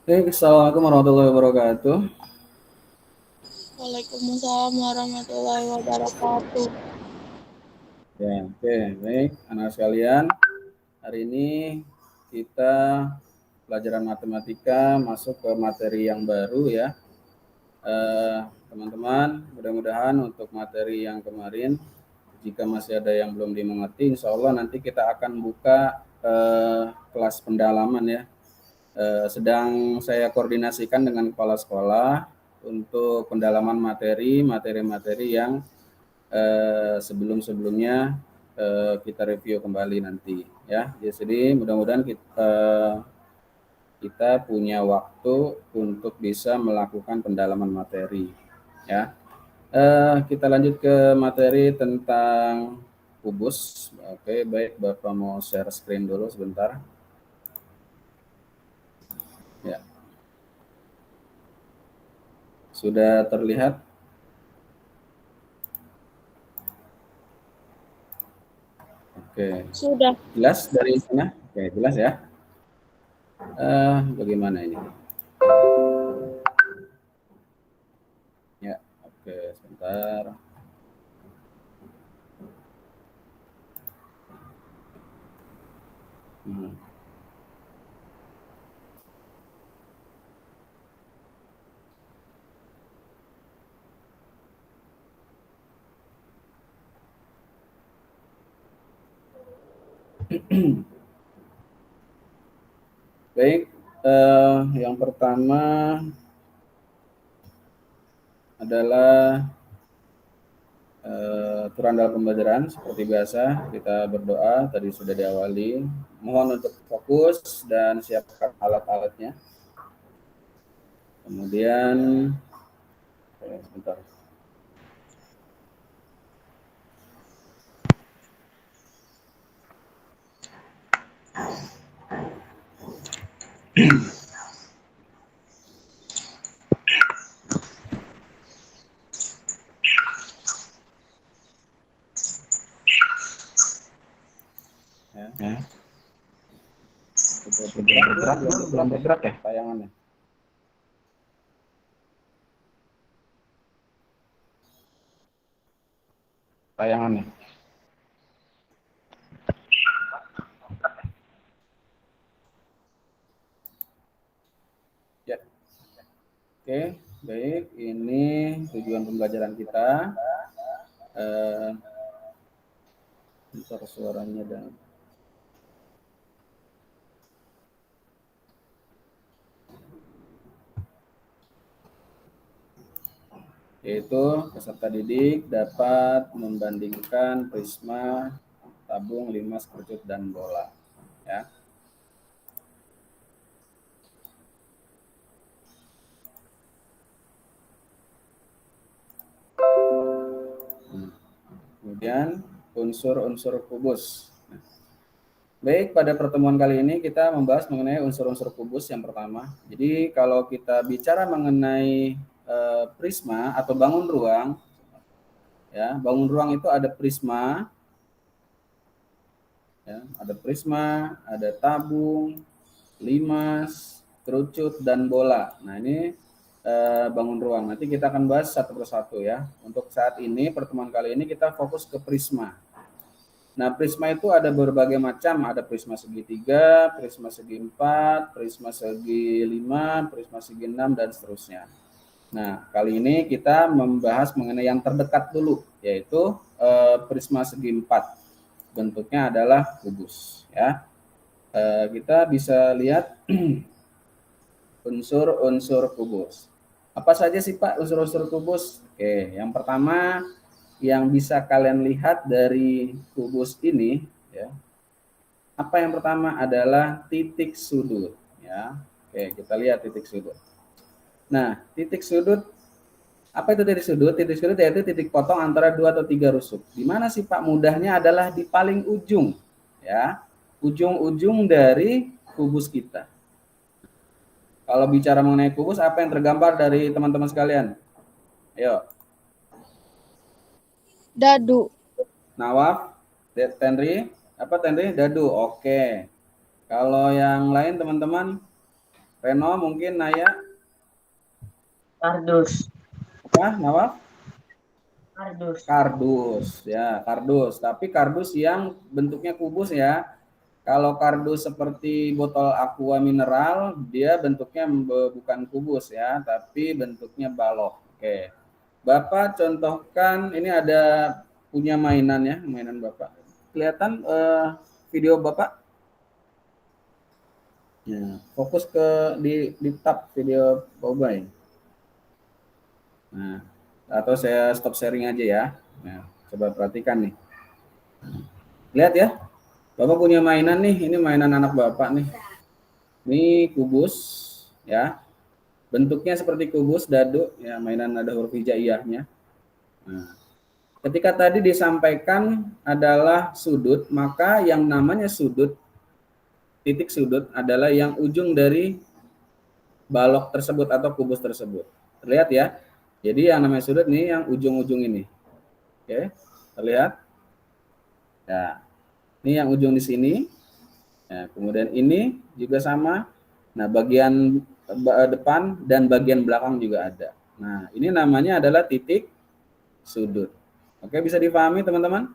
Assalamualaikum warahmatullahi wabarakatuh. Waalaikumsalam warahmatullahi wabarakatuh. Ya, oke, baik, anak sekalian. Hari ini kita pelajaran matematika masuk ke materi yang baru ya. Teman-teman, mudah-mudahan untuk materi yang kemarin, jika masih ada yang belum dimengerti, insya Allah nanti kita akan buka kelas pendalaman ya. Sedang saya koordinasikan dengan kepala sekolah untuk pendalaman materi-materi yang sebelum-sebelumnya kita review kembali nanti ya. Jadi mudah-mudahan kita punya waktu untuk bisa melakukan pendalaman materi ya. Kita lanjut ke materi tentang kubus. Oke, baik, Bapak mau share screen dulu sebentar. Ya. Sudah terlihat? Oke. Sudah. Jelas dari sana? Oke, jelas ya. Bagaimana ini? Ya, oke, sebentar. Baik, yang pertama adalah aturan dalam pembelajaran. Seperti biasa, kita berdoa, tadi sudah diawali. Mohon untuk fokus dan siapkan alat-alatnya. Kemudian, sebentar. Ya. Belum bergerak ya tayangannya. Tayangannya. Ya. Oke, baik. Ini tujuan pembelajaran kita. Bentar suaranya dan yaitu peserta didik dapat membandingkan prisma, tabung, limas, kerucut, dan bola. Ya. Kemudian unsur-unsur kubus. Baik, pada pertemuan kali ini kita membahas mengenai unsur-unsur kubus yang pertama. Jadi kalau kita bicara mengenai prisma atau bangun ruang, ya, bangun ruang itu ada prisma, ya, ada tabung, limas, kerucut, dan bola. Nah ini bangun ruang. Nanti kita akan bahas satu persatu ya. Untuk saat ini pertemuan kali ini kita fokus ke prisma. Nah, prisma itu ada berbagai macam, ada prisma segitiga, prisma segi 4, prisma segi 5, prisma segi 6, dan seterusnya. Nah, kali ini kita membahas mengenai yang terdekat dulu, yaitu prisma segi 4. Bentuknya adalah kubus. Ya. Kita bisa lihat unsur-unsur kubus. Apa saja sih Pak unsur-unsur kubus? Oke, yang pertama yang bisa kalian lihat dari kubus ini ya. Apa yang pertama adalah titik sudut ya. Oke, kita lihat titik sudut. Nah, titik sudut apa itu titik sudut? Titik sudut yaitu titik potong antara 2 atau 3 rusuk. Di mana sih Pak? Mudahnya adalah di paling ujung ya. Ujung-ujung dari kubus kita. Kalau bicara mengenai kubus, apa yang tergambar dari teman-teman sekalian? Ayo. Dadu. Nawaf, Tenri, apa Tenri? Dadu. Oke. Kalau yang lain teman-teman? Reno mungkin, Naya. Kardus. Apa, Nawaf? Kardus. Kardus, ya, kardus. Tapi kardus yang bentuknya kubus ya. Kalau kardus seperti botol aqua mineral, dia bentuknya bukan kubus ya, tapi bentuknya balok. Oke. Bapak contohkan, ini ada punya mainan ya, mainan Bapak. Kelihatan video Bapak? Ya, fokus ke di tab video Pak Ubay. Nah, atau saya stop sharing aja ya. Nah, coba perhatikan nih. Lihat ya, Bapak punya mainan nih, ini mainan anak Bapak nih. Ini kubus ya. Bentuknya seperti kubus dadu ya, mainan ada huruf hijaiyahnya. Nah, ketika tadi disampaikan adalah sudut, maka yang namanya sudut, titik sudut adalah yang ujung dari balok tersebut atau kubus tersebut. Terlihat ya. Jadi yang namanya sudut nih yang ujung-ujung ini. Oke, terlihat? Ya. Ini yang ujung di sini. Ya, kemudian ini juga sama. Nah, bagian depan dan bagian belakang juga ada. Nah, ini namanya adalah titik sudut. Oke, bisa dipahami teman-teman?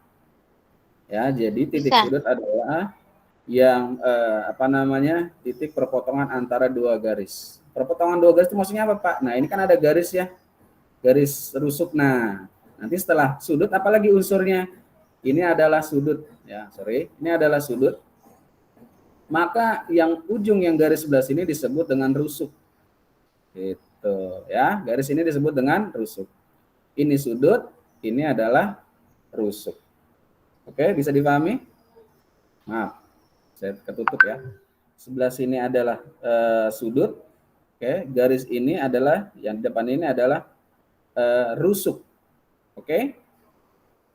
Ya, jadi titik Bisa. sudut adalah yang titik perpotongan antara dua garis. Perpotongan dua garis itu maksudnya apa, Pak? Nah, ini kan ada garis ya, garis rusuk. Nah, nanti setelah sudut apalagi unsurnya? Ini adalah sudut ya, ini adalah sudut. Maka yang ujung yang garis sebelah sini disebut dengan rusuk. Gitu ya, garis ini disebut dengan rusuk. Ini sudut, ini adalah rusuk. Oke, bisa dipahami? Maaf, saya ketutup ya. Sebelah sini adalah sudut. Oke, garis ini adalah yang depan ini adalah rusuk. Oke.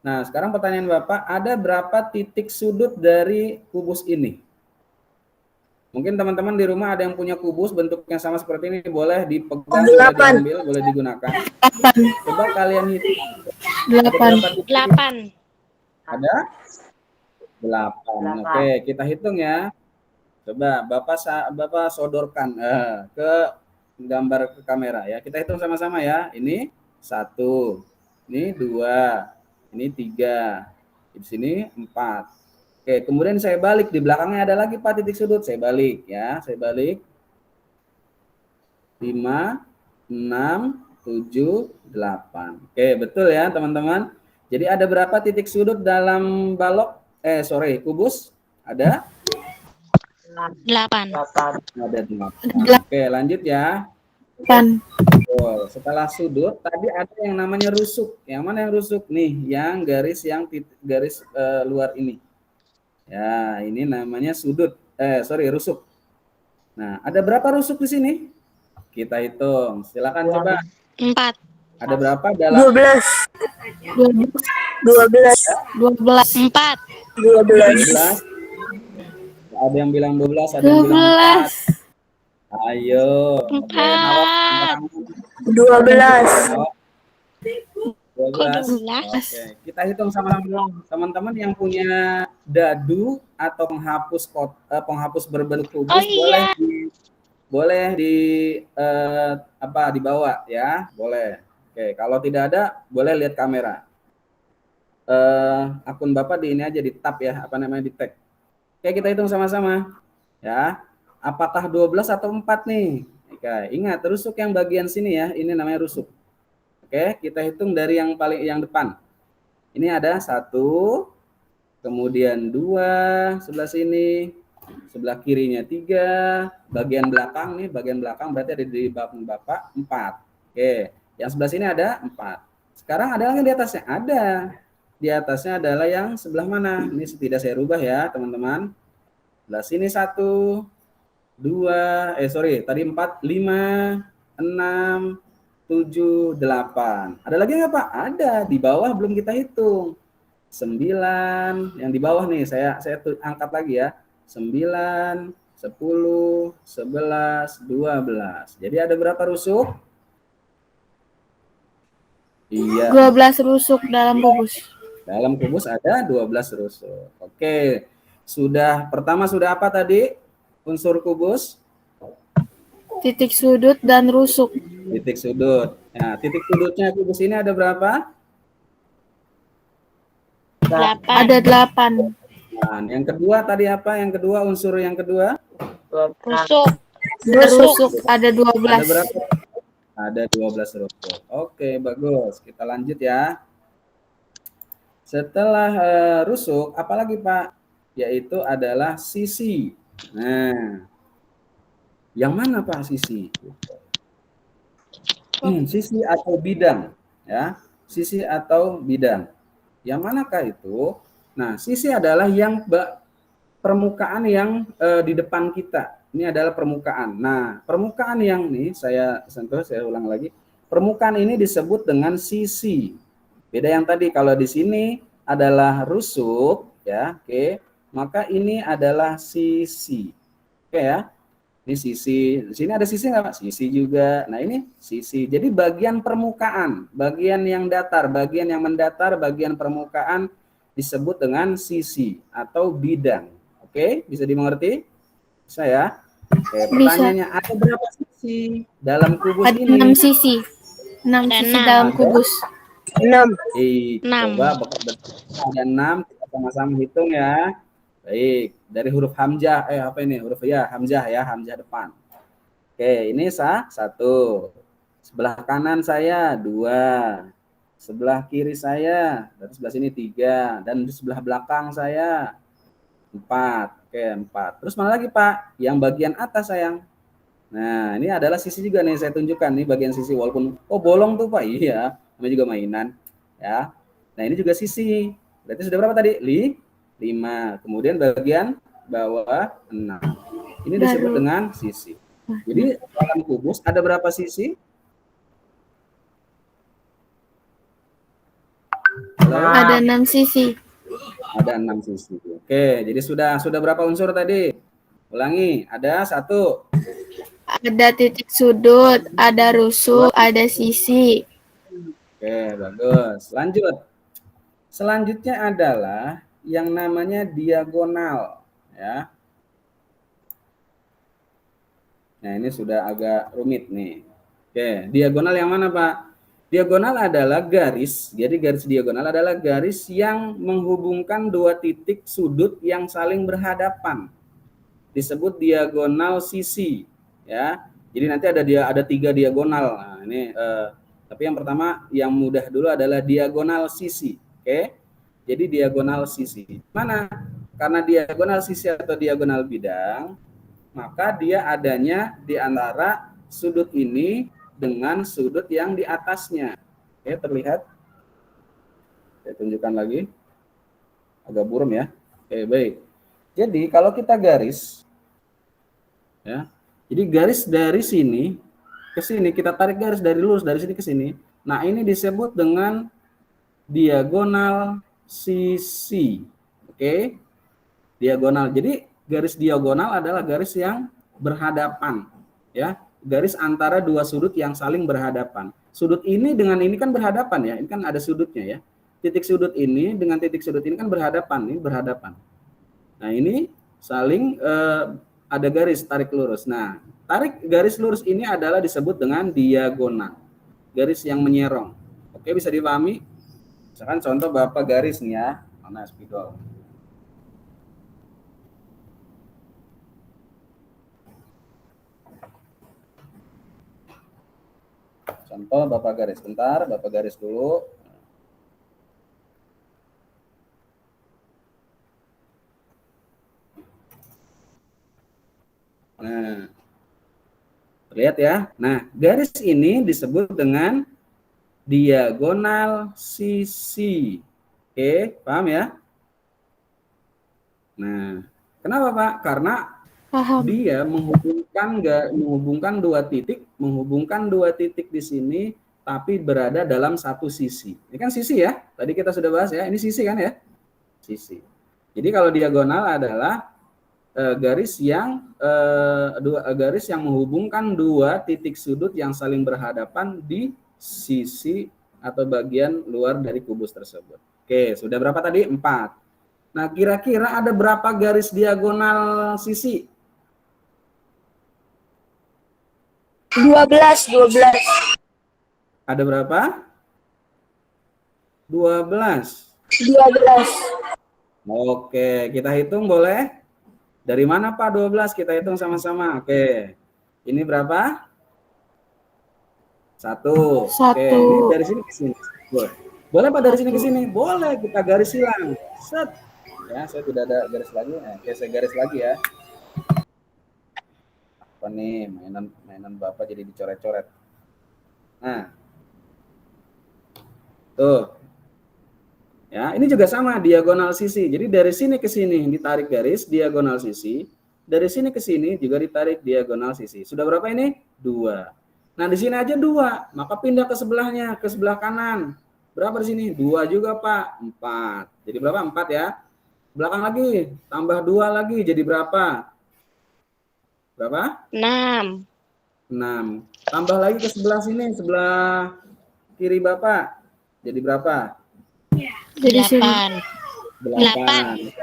Nah, sekarang pertanyaan Bapak, ada berapa titik sudut dari kubus ini? Mungkin teman-teman di rumah ada yang punya kubus bentuknya sama seperti ini, boleh dipegang, boleh diambil, boleh digunakan. 8. Coba kalian hitung. 8. Ada 8. Oke, kita hitung ya. Coba Bapak sodorkan ke gambar ke kamera ya. Kita hitung sama-sama ya. Ini 1, ini 2, ini 3, di sini 4. Oke, kemudian saya balik, di belakangnya ada lagi Pak titik sudut. Saya balik ya, saya balik. 5, 6, 7, 8. Oke, betul ya teman-teman. Jadi ada berapa titik sudut dalam balok? Kubus? Ada? 8. Ada 8. Oke, lanjut ya. 8. Oh, setelah sudut tadi ada yang namanya rusuk. Yang mana yang rusuk? Nih, yang garis luar ini. Ya, ini namanya sudut. Rusuk. Nah, ada berapa rusuk di sini? Kita hitung. Silakan coba. 4. Ada berapa dalam 12. 12. 4. 12? Ada yang bilang 12, ada yang bilang 4. Ayo. 4. 12. 12. Oke, kita hitung sama-sama. Teman-teman yang punya dadu atau penghapus berbentuk kubus boleh dibawa ya, boleh. Oke, kalau tidak ada boleh lihat kamera. Akun Bapak di ini aja, di tab ya, di tag. Oke, kita hitung sama-sama ya. Apakah 12 atau 4 nih? Oke, ingat rusuk yang bagian sini ya, ini namanya rusuk. Oke, kita hitung dari yang depan. Ini ada 1, kemudian 2 sebelah sini, sebelah kirinya 3, bagian belakang berarti ada di belakang Bapak 4. Oke, yang sebelah sini ada 4. Sekarang ada lagi di atasnya? Ada. Di atasnya adalah yang sebelah mana? Ini tidak saya rubah ya, teman-teman. Sebelah sini 1, 2, tadi 4, 5, 6, 7, 8. Ada lagi nggak Pak? Ada, di bawah belum kita hitung. 9, yang di bawah nih saya angkat lagi ya. 9, 10, 11, 12. Jadi ada berapa rusuk? Iya. 12 rusuk dalam kubus. Dalam kubus ada 12 rusuk. Oke. Pertama sudah apa tadi? Unsur kubus? titik sudut dan rusuk. Titik sudut. Nah, titik sudutnya kubus ini ada berapa? 8. Ada 8. Nah, yang kedua tadi apa? Yang kedua, unsur yang kedua? Rusuk. Rusuk ada Ada 12. berapa? Ada 12 rusuk. Oke, bagus. Kita lanjut ya. Setelah rusuk, apalagi Pak? Yaitu adalah sisi. Nah, yang mana Pak sisi? Sisi atau bidang, ya. Sisi atau bidang. Yang manakah itu? Nah, sisi adalah yang permukaan yang di depan kita. Ini adalah permukaan. Nah, permukaan yang nih saya sentuh, saya ulang lagi. Permukaan ini disebut dengan sisi. Beda yang tadi, kalau di sini adalah rusuk, ya, oke. Maka ini adalah sisi. Oke ya. Ini sisi. Di sini ada sisi nggak Pak? Sisi juga. Nah, ini sisi. Jadi bagian permukaan, bagian yang datar, bagian yang mendatar, bagian permukaan disebut dengan sisi atau bidang. Oke, bisa dimengerti? Bisa ya? Oke, pertanyaannya ada berapa sisi dalam kubus Ada ini? 6 sisi. 6 sisi dalam kubus. 6. Coba ada 6, kita sama-sama hitung ya. Baik, dari huruf hamzah, apa ini? Huruf ya, hamzah ya, hamzah depan. Oke, ini 1. Sebelah kanan saya 2. Sebelah kiri saya, dari sebelah sini 3. Dan di sebelah belakang saya 4. Oke, 4. Terus mana lagi Pak? Yang bagian atas sayang. Nah, ini adalah sisi juga nih, saya tunjukkan nih bagian sisi. Walaupun, bolong tuh Pak, iya. Namanya juga mainan. Ya. Nah, ini juga sisi. Berarti sudah berapa tadi? 5. Kemudian bagian bawah 6. Ini disebut dengan sisi. Jadi dalam kubus ada berapa sisi? Ada 6 sisi. Ada 6 sisi. Oke, jadi sudah berapa unsur tadi? Ulangi, ada 1. Ada titik sudut, ada rusuk, ada sisi. Oke, bagus. Lanjut. Selanjutnya adalah yang namanya diagonal, ya. Nah, ini sudah agak rumit nih. Oke, diagonal yang mana, Pak? Diagonal adalah garis. Jadi garis diagonal adalah garis yang menghubungkan dua titik sudut yang saling berhadapan. Disebut diagonal sisi, ya. Jadi nanti ada 3 diagonal. Nah, ini tapi yang pertama yang mudah dulu adalah diagonal sisi. Oke. Jadi diagonal sisi. Mana? Karena diagonal sisi atau diagonal bidang, maka dia adanya di antara sudut ini dengan sudut yang di atasnya. Oke, terlihat? Saya tunjukkan lagi. Agak buram ya. Oke, baik. Jadi kalau kita garis, ya. Jadi garis dari sini ke sini, kita tarik garis dari lurus dari sini ke sini. Nah, ini disebut dengan diagonal sisi. Oke. Diagonal. Jadi garis diagonal adalah garis yang berhadapan, ya. Garis antara dua sudut yang saling berhadapan. Sudut ini dengan ini kan berhadapan ya. Ini kan ada sudutnya ya. Titik sudut ini dengan titik sudut ini kan berhadapan, ini berhadapan. Nah, ini saling ada garis tarik lurus. Nah, tarik garis lurus ini adalah disebut dengan diagonal. Garis yang menyerong. Oke, bisa dipahami? Misalkan contoh Bapak garis nih ya. Mana spidol? Contoh Bapak garis. Bentar, Bapak garis dulu. Nah, lihat ya. Nah, garis ini disebut dengan diagonal sisi. Oke, paham ya? Nah, kenapa Pak? Karena Paham. dia menghubungkan dua titik di sini, tapi berada dalam satu sisi. Ini kan sisi ya. Tadi kita sudah bahas ya. Ini sisi kan ya? Sisi. Jadi kalau diagonal adalah garis yang menghubungkan dua titik sudut yang saling berhadapan di sisi atau bagian luar dari kubus tersebut. Oke, sudah berapa tadi? 4. Nah, kira-kira ada berapa garis diagonal sisi? 12. Ada berapa? 12. Oke, kita hitung boleh? Dari mana Pak 12? Kita hitung sama-sama. Oke. Ini berapa? 1. Oke, ini dari sini ke sini. Boleh. Boleh Pak dari sini ke sini? Boleh, kita garis silang. Set. Ya, saya tidak ada garis lagi. Oke, saya garis lagi ya. Apa nih? Mainan Bapak jadi dicoret-coret. Nah. Tuh. Ya, ini juga sama diagonal sisi. Jadi dari sini ke sini ditarik garis diagonal sisi, dari sini ke sini juga ditarik diagonal sisi. Sudah berapa ini? 2. Nah, di sini aja 2, maka pindah ke sebelahnya, ke sebelah kanan. Berapa di sini? 2 juga, Pak. 4. Jadi berapa? 4 ya. Belakang lagi, tambah 2 lagi jadi berapa? Berapa? 6. 6. Tambah lagi ke sebelah sini, sebelah kiri Bapak. Jadi berapa? Jadi sini. 8.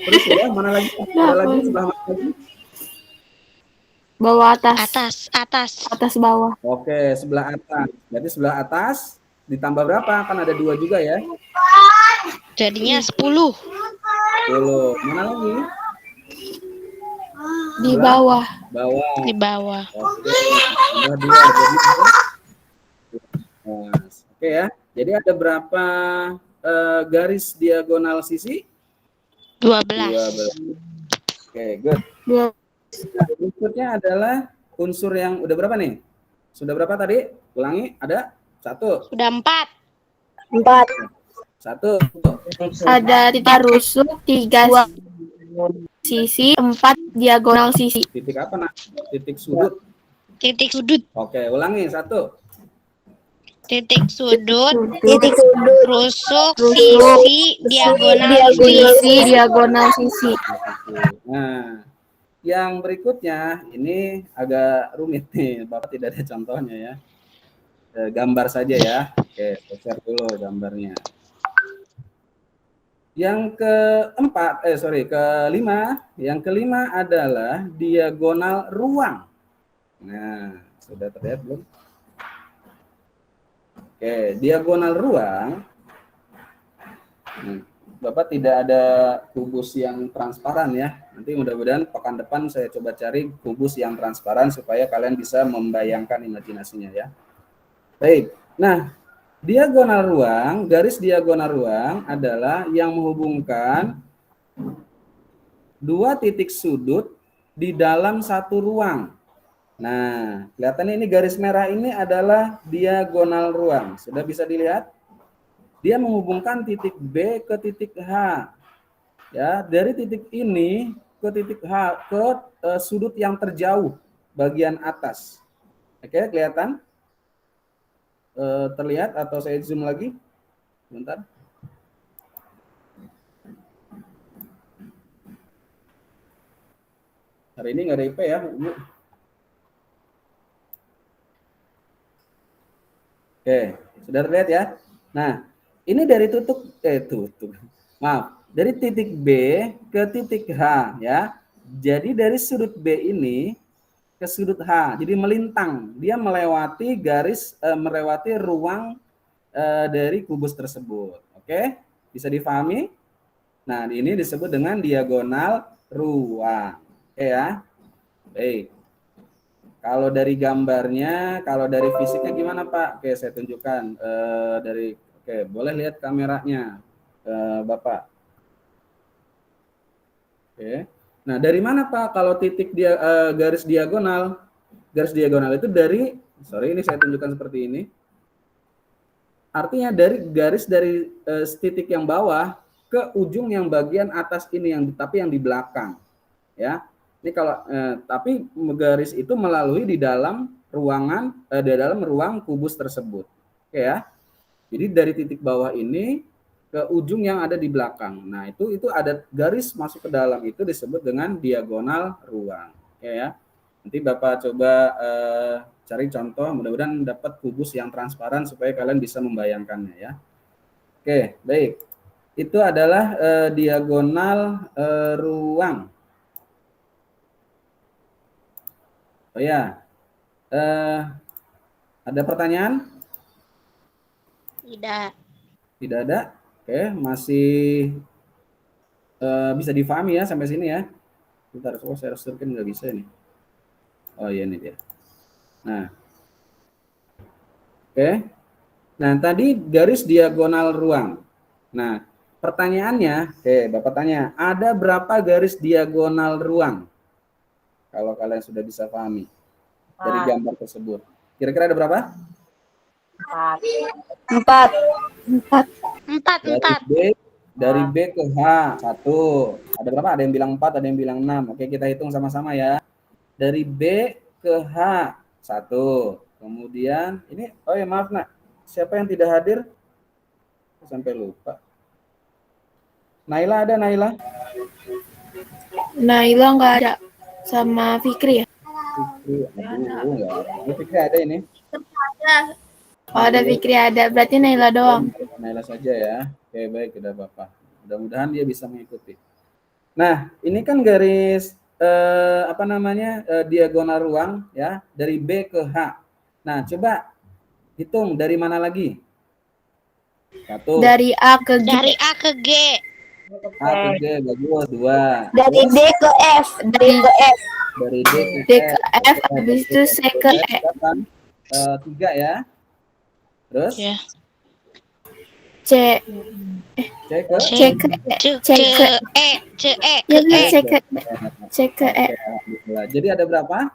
Terus ya, mana lagi? Ada lagi sebelah mana lagi? Bawah atas. Atas. Bawah. Oke, sebelah atas. Jadi sebelah atas ditambah berapa? Kan ada 2 juga ya. Jadinya 10. 10. Mana lagi? Di bawah. Bawah. Di bawah. Oke, tambah 2 jadi 12. Oke ya. Jadi ada berapa garis diagonal sisi? 12. Oke, good. 12. Nah, berikutnya adalah unsur yang udah berapa nih? Sudah berapa tadi? Ulangi, ada 1. Sudah 4. 1. Ada titik rusuk, 3 sisi, 4 diagonal sisi. Titik apa nak? Titik sudut. Titik sudut. Oke, ulangi 1. Titik sudut. Rusuk. Rusuk. Sisi. Diagonal Sisi, diagonal sisi. Nah, yang berikutnya ini agak rumit nih, Bapak tidak ada contohnya ya. Gambar saja ya. Oke, share dulu gambarnya. Yang kelima adalah diagonal ruang. Nah, sudah terlihat belum? Oke, diagonal ruang. Bapak tidak ada kubus yang transparan ya. Nanti mudah-mudahan pekan depan saya coba cari kubus yang transparan supaya kalian bisa membayangkan imajinasinya ya. Baik. Nah, diagonal ruang, garis diagonal ruang adalah yang menghubungkan 2 titik sudut di dalam satu ruang. Nah, kelihatannya ini garis merah ini adalah diagonal ruang. Sudah bisa dilihat? Dia menghubungkan titik B ke titik H. Ya, dari titik ini ke titik H ke sudut yang terjauh bagian atas. Oke, kelihatan? Terlihat atau saya zoom lagi? Bentar. Hari ini nggak ada IP ya, Ibu. Oke, sudah terlihat ya. Nah, ini dari dari titik B ke titik H ya. Jadi dari sudut B ini ke sudut H, jadi melintang. Dia melewati melewati ruang dari kubus tersebut. Oke, bisa difahami? Nah, ini disebut dengan diagonal ruang. Oke ya. Baik. Kalau dari gambarnya, kalau dari fisiknya gimana Pak? Oke, saya tunjukkan oke, boleh lihat kameranya, Bapak. Oke. Nah, dari mana Pak? Kalau titik garis diagonal itu dari, ini saya tunjukkan seperti ini. Artinya dari garis dari titik yang bawah ke ujung yang bagian atas ini tapi yang di belakang, ya. Ini kalau tapi garis itu melalui di dalam ruangan di dalam ruang kubus tersebut. Oke ya. Jadi dari titik bawah ini ke ujung yang ada di belakang. Nah, itu ada garis masuk ke dalam, itu disebut dengan diagonal ruang. Oke ya. Nanti Bapak coba cari contoh, mudah-mudahan dapat kubus yang transparan supaya kalian bisa membayangkannya ya. Oke, baik. Itu adalah diagonal ruang. Oh ya, Ada pertanyaan? Tidak. Tidak ada? Oke, masih bisa difahami ya sampai sini ya. Bentar, saya restukin nggak bisa nih. Oh iya ini dia. Nah, oke. Nah, tadi garis diagonal ruang. Nah, pertanyaannya, Bapak tanya, ada berapa garis diagonal ruang? Kalau kalian sudah bisa pahami dari gambar tersebut. Kira-kira ada berapa? 4. 4. Dari B ke H, 1. Ada berapa? Ada yang bilang 4, ada yang bilang 6. Oke, kita hitung sama-sama ya. Dari B ke H, 1. Kemudian, ini, oh ya maaf nak, siapa yang tidak hadir? Sampai lupa. Naila ada, Naila? Naila nggak ada. Sama Fikri ya? Fikri, aduh, enggak ada. Ini Fikri ada ini. Oh, ada Fikri ada. Berarti Naila doang. Naila saja ya. Oke, baik, udah Bapak. Mudah-mudahan dia bisa mengikuti. Nah, ini kan garis diagonal ruang ya, dari B ke H. Nah, coba hitung dari mana lagi? 1. Dari A ke G. Dari A ke G. A ke G, bagus. 2. Dari D ke F. Dari F. Dari D ke D ke F. Habis itu C ke E. 3 ya. Terus? Ya. C. C ke? C ke E. C ke E. C E ke E. C ke E. C ke E. Jadi ada berapa?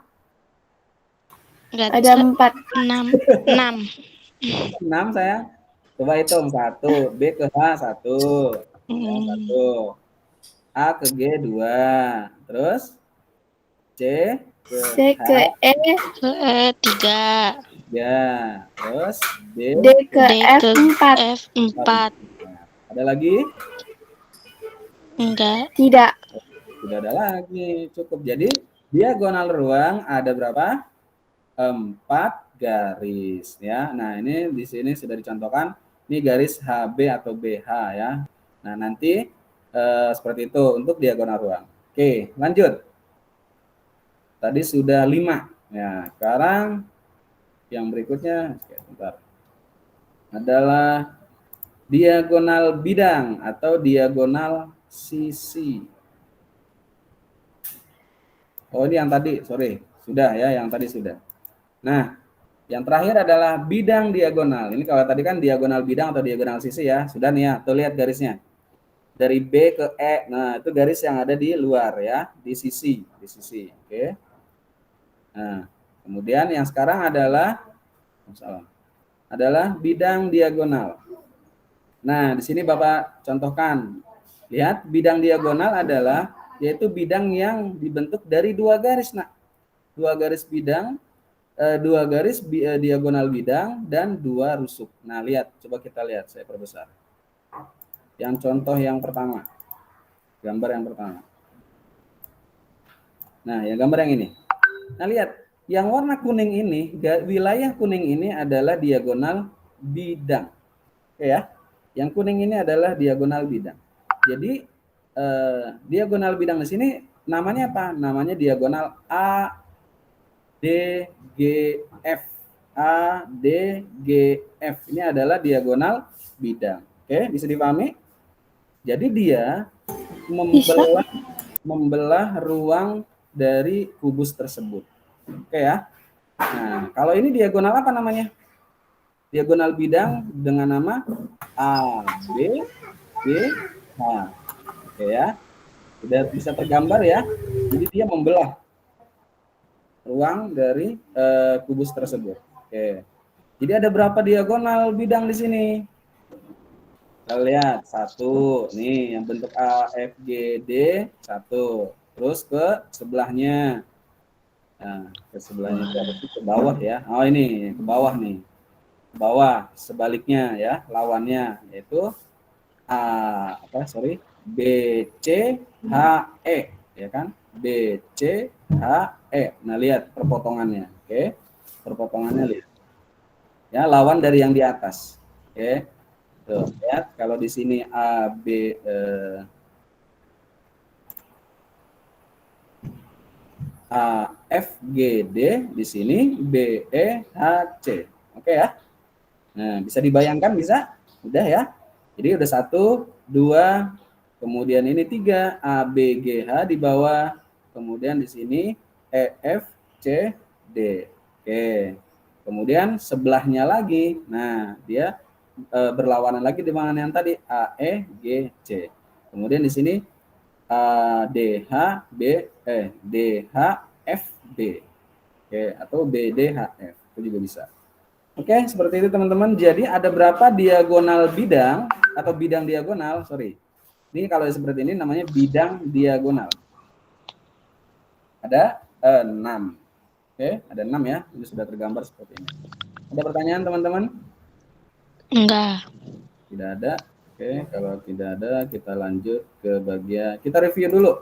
Ada 4. 6. 6 sayang. Coba hitung. 1. B ke H 1. Ya, 1. A ke G 2. Terus C ke E. Ke E 3. Ya. Terus D ke F 4. F 4. Ada lagi? Enggak. Tidak. Tidak ada lagi. Cukup. Jadi diagonal ruang ada berapa? 4 garis ya. Nah, ini di sini sudah dicontohkan. Ini garis HB atau BH ya. Nah, nanti seperti itu untuk diagonal ruang. Oke, lanjut. Tadi sudah 5. Ya, sekarang yang berikutnya bentar. Adalah diagonal bidang atau diagonal sisi. Oh, ini yang tadi, sorry. Sudah ya, yang tadi sudah. Nah, yang terakhir adalah bidang diagonal. Ini kalau tadi kan diagonal bidang atau diagonal sisi ya. Sudah nih ya, tuh lihat garisnya. Dari B ke E. Nah, itu garis yang ada di luar ya, di sisi. Oke. Nah, kemudian yang sekarang adalah bidang diagonal. Nah, di sini Bapak contohkan. Lihat, bidang diagonal adalah yaitu bidang yang dibentuk dari 2 garis, nak. 2 garis bidang, 2 garis diagonal bidang dan 2 rusuk. Nah, lihat, coba kita lihat, saya perbesar. Yang contoh yang pertama. Gambar yang pertama. Nah, yang gambar yang ini. Nah, lihat, yang warna kuning ini, wilayah kuning ini adalah diagonal bidang. Oke ya. Yang kuning ini adalah diagonal bidang. Jadi diagonal bidang di sini namanya apa? Namanya diagonal A D G F. A D G F. Ini adalah diagonal bidang. Oke, bisa dipahami? Jadi dia membelah ruang dari kubus tersebut. Oke ya. Nah, kalau ini diagonal apa namanya? Diagonal bidang dengan nama A, B, G, H. Oke ya. Sudah bisa tergambar ya. Jadi dia membelah ruang dari kubus tersebut. Oke. Jadi ada berapa diagonal bidang di sini? Kita lihat 1 nih yang bentuk A, F, G, D 1. Terus ke sebelahnya. Nah, ke sebelahnya itu ada ke bawah ya. Oh ini ke bawah nih. Ke bawah sebaliknya ya, lawannya yaitu B C H E ya kan? B C H E. Nah, lihat perpotongannya. Oke. Perpotongannya lihat. Ya, lawan dari yang di atas. Oke. Tuh, lihat kalau di sini A B AFGD, di sini BEHC. Oke ya. Nah, bisa dibayangkan, bisa? Udah ya. Jadi udah 1, 2, kemudian ini 3, ABGH di bawah, kemudian di sini EFCD. Oke. Kemudian sebelahnya lagi, nah dia berlawanan lagi dengan yang tadi AEGC. Kemudian di sini DHFB, oke, atau BDHF, itu juga bisa. Oke, seperti itu teman-teman. Jadi ada berapa diagonal bidang atau bidang diagonal, sorry. Ini kalau seperti ini namanya bidang diagonal. Ada 6. Oke, ada 6 ya. Ini sudah tergambar seperti ini. Ada pertanyaan teman-teman? Enggak. Tidak ada. Oke, kalau tidak ada kita lanjut ke bagian, kita review dulu.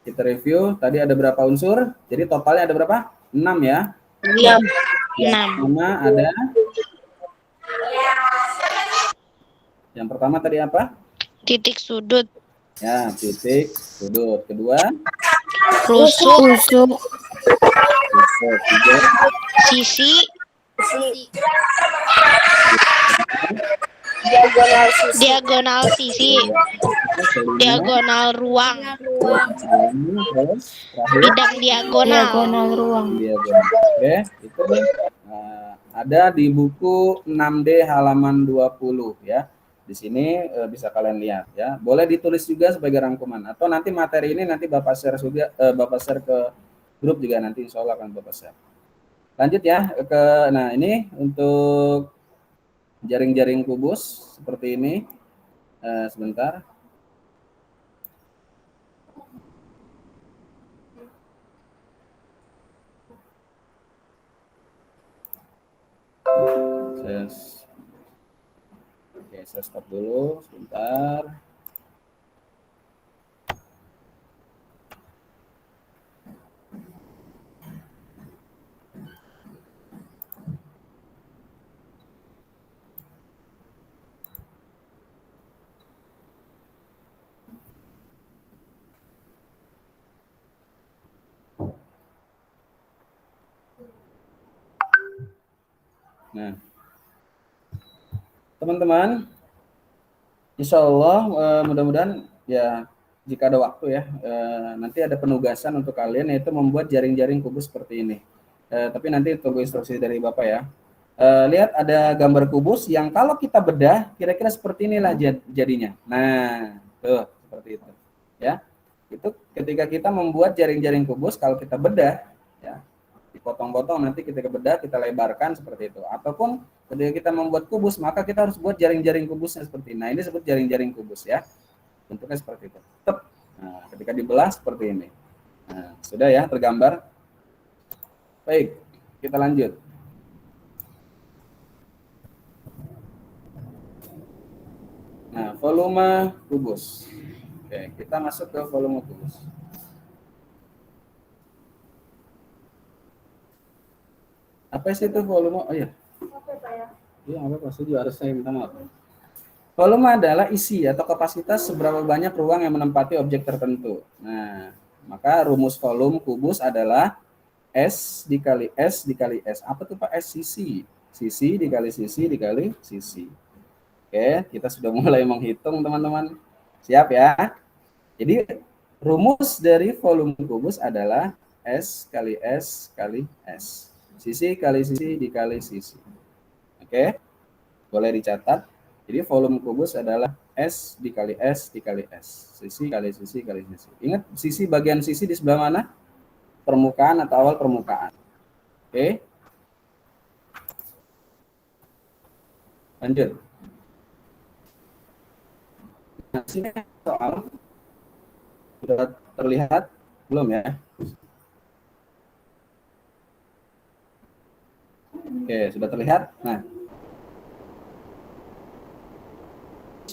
Kita review, tadi ada berapa unsur? Jadi totalnya ada berapa? 6 ya. 6. Yang pertama tadi apa? Titik sudut. Ya, titik sudut. Kedua, Rusuk. Rusuk. tiga, Sisi. Diagonal sisi. Diagonal ruang. terus terakhir Bidang diagonal. Diagonal ruang. diagonal. Oke, itu ada di buku 6D halaman 20 ya. Di sini bisa kalian lihat ya. Boleh ditulis juga sebagai rangkuman atau nanti materi ini nanti Bapak share juga, Bapak share ke grup juga, nanti insya Allah akan Bapak share. Lanjut ya ke, nah ini untuk jaring-jaring kubus seperti ini. Sebentar. Saya stop dulu sebentar. Nah, teman-teman, insya Allah mudah-mudahan ya, jika ada waktu ya, nanti ada penugasan untuk kalian, yaitu membuat jaring-jaring kubus seperti ini. Tapi nanti tunggu instruksi dari Bapak ya. Lihat ada gambar kubus yang kalau kita bedah kira-kira seperti inilah jadinya. Nah, tuh seperti itu ya. Itu ketika kita membuat jaring-jaring kubus, kalau kita bedah ya, dipotong-potong, nanti kita bedah, kita lebarkan seperti itu. Ataupun ketika kita membuat kubus, maka kita harus buat jaring-jaring kubusnya seperti ini. Nah, ini disebut jaring-jaring kubus ya. Bentuknya seperti itu. Nah, ketika dibelah seperti ini. Nah, sudah ya tergambar. Baik, kita lanjut. Nah, volume kubus. Oke, kita masuk ke volume kubus. Apa sih itu volume? Oh iya. Iya, apa setuju, harus saya minta maaf. Volume adalah isi atau kapasitas seberapa banyak ruang yang menempati objek tertentu. Nah, maka rumus volume kubus adalah S dikali S dikali S. Apa tuh Pak? S sisi. Sisi dikali sisi dikali sisi. Oke, kita sudah mulai menghitung teman-teman. Siap ya? Jadi rumus dari volume kubus adalah S kali S kali S. Sisi kali sisi dikali sisi. Oke, boleh dicatat. Jadi volume kubus adalah S dikali S dikali S. Sisi kali sisi kali sisi. Ingat sisi, bagian sisi di sebelah mana? Permukaan atau awal permukaan. Oke. Lanjut. Nah, sini soal sudah terlihat belum ya? Oke, sudah terlihat. Nah,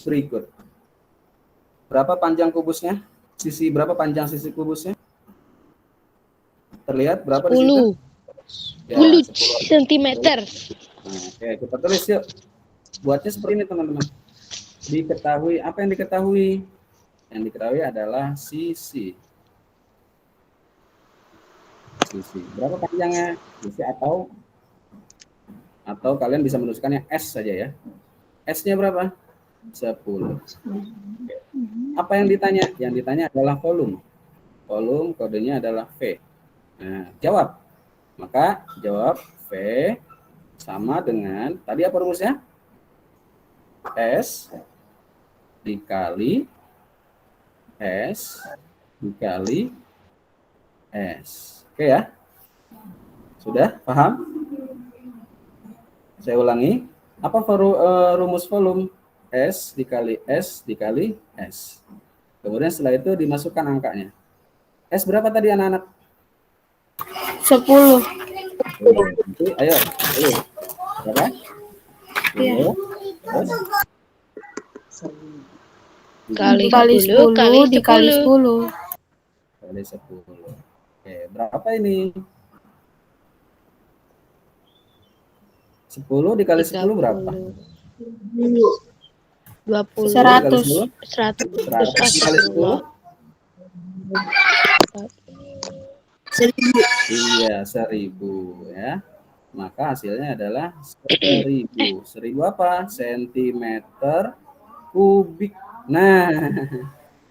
berikut. Berapa panjang kubusnya? Berapa panjang sisi kubusnya? Terlihat berapa di situ? 10 cm. Nah, oke, kita tulis yuk. Buatnya seperti ini teman-teman. Diketahui, apa yang diketahui? Yang diketahui adalah sisi. sisi. Berapa panjangnya? Sisi atau kalian bisa menuliskannya S saja ya. S-nya berapa? 10. Apa yang ditanya? Yang ditanya adalah volume. Volume kodenya adalah V. Nah, jawab. Maka jawab V sama dengan, tadi apa rumusnya? S dikali S dikali S. Oke ya? Sudah paham? Saya ulangi. Apa rumus volume? S dikali S dikali S. Kemudian setelah itu dimasukkan angkanya. S berapa tadi anak-anak? 10. Ayo, berapa? Iya. Kali 10 kali dikali 10. 10. Kali 10. Oke, berapa ini? 10 dikali 10 berapa? 20. 100. 100. 100 dikali 10? Iya, 1000 ya. Maka hasilnya adalah 1000. 1000 apa? Sentimeter kubik. Nah,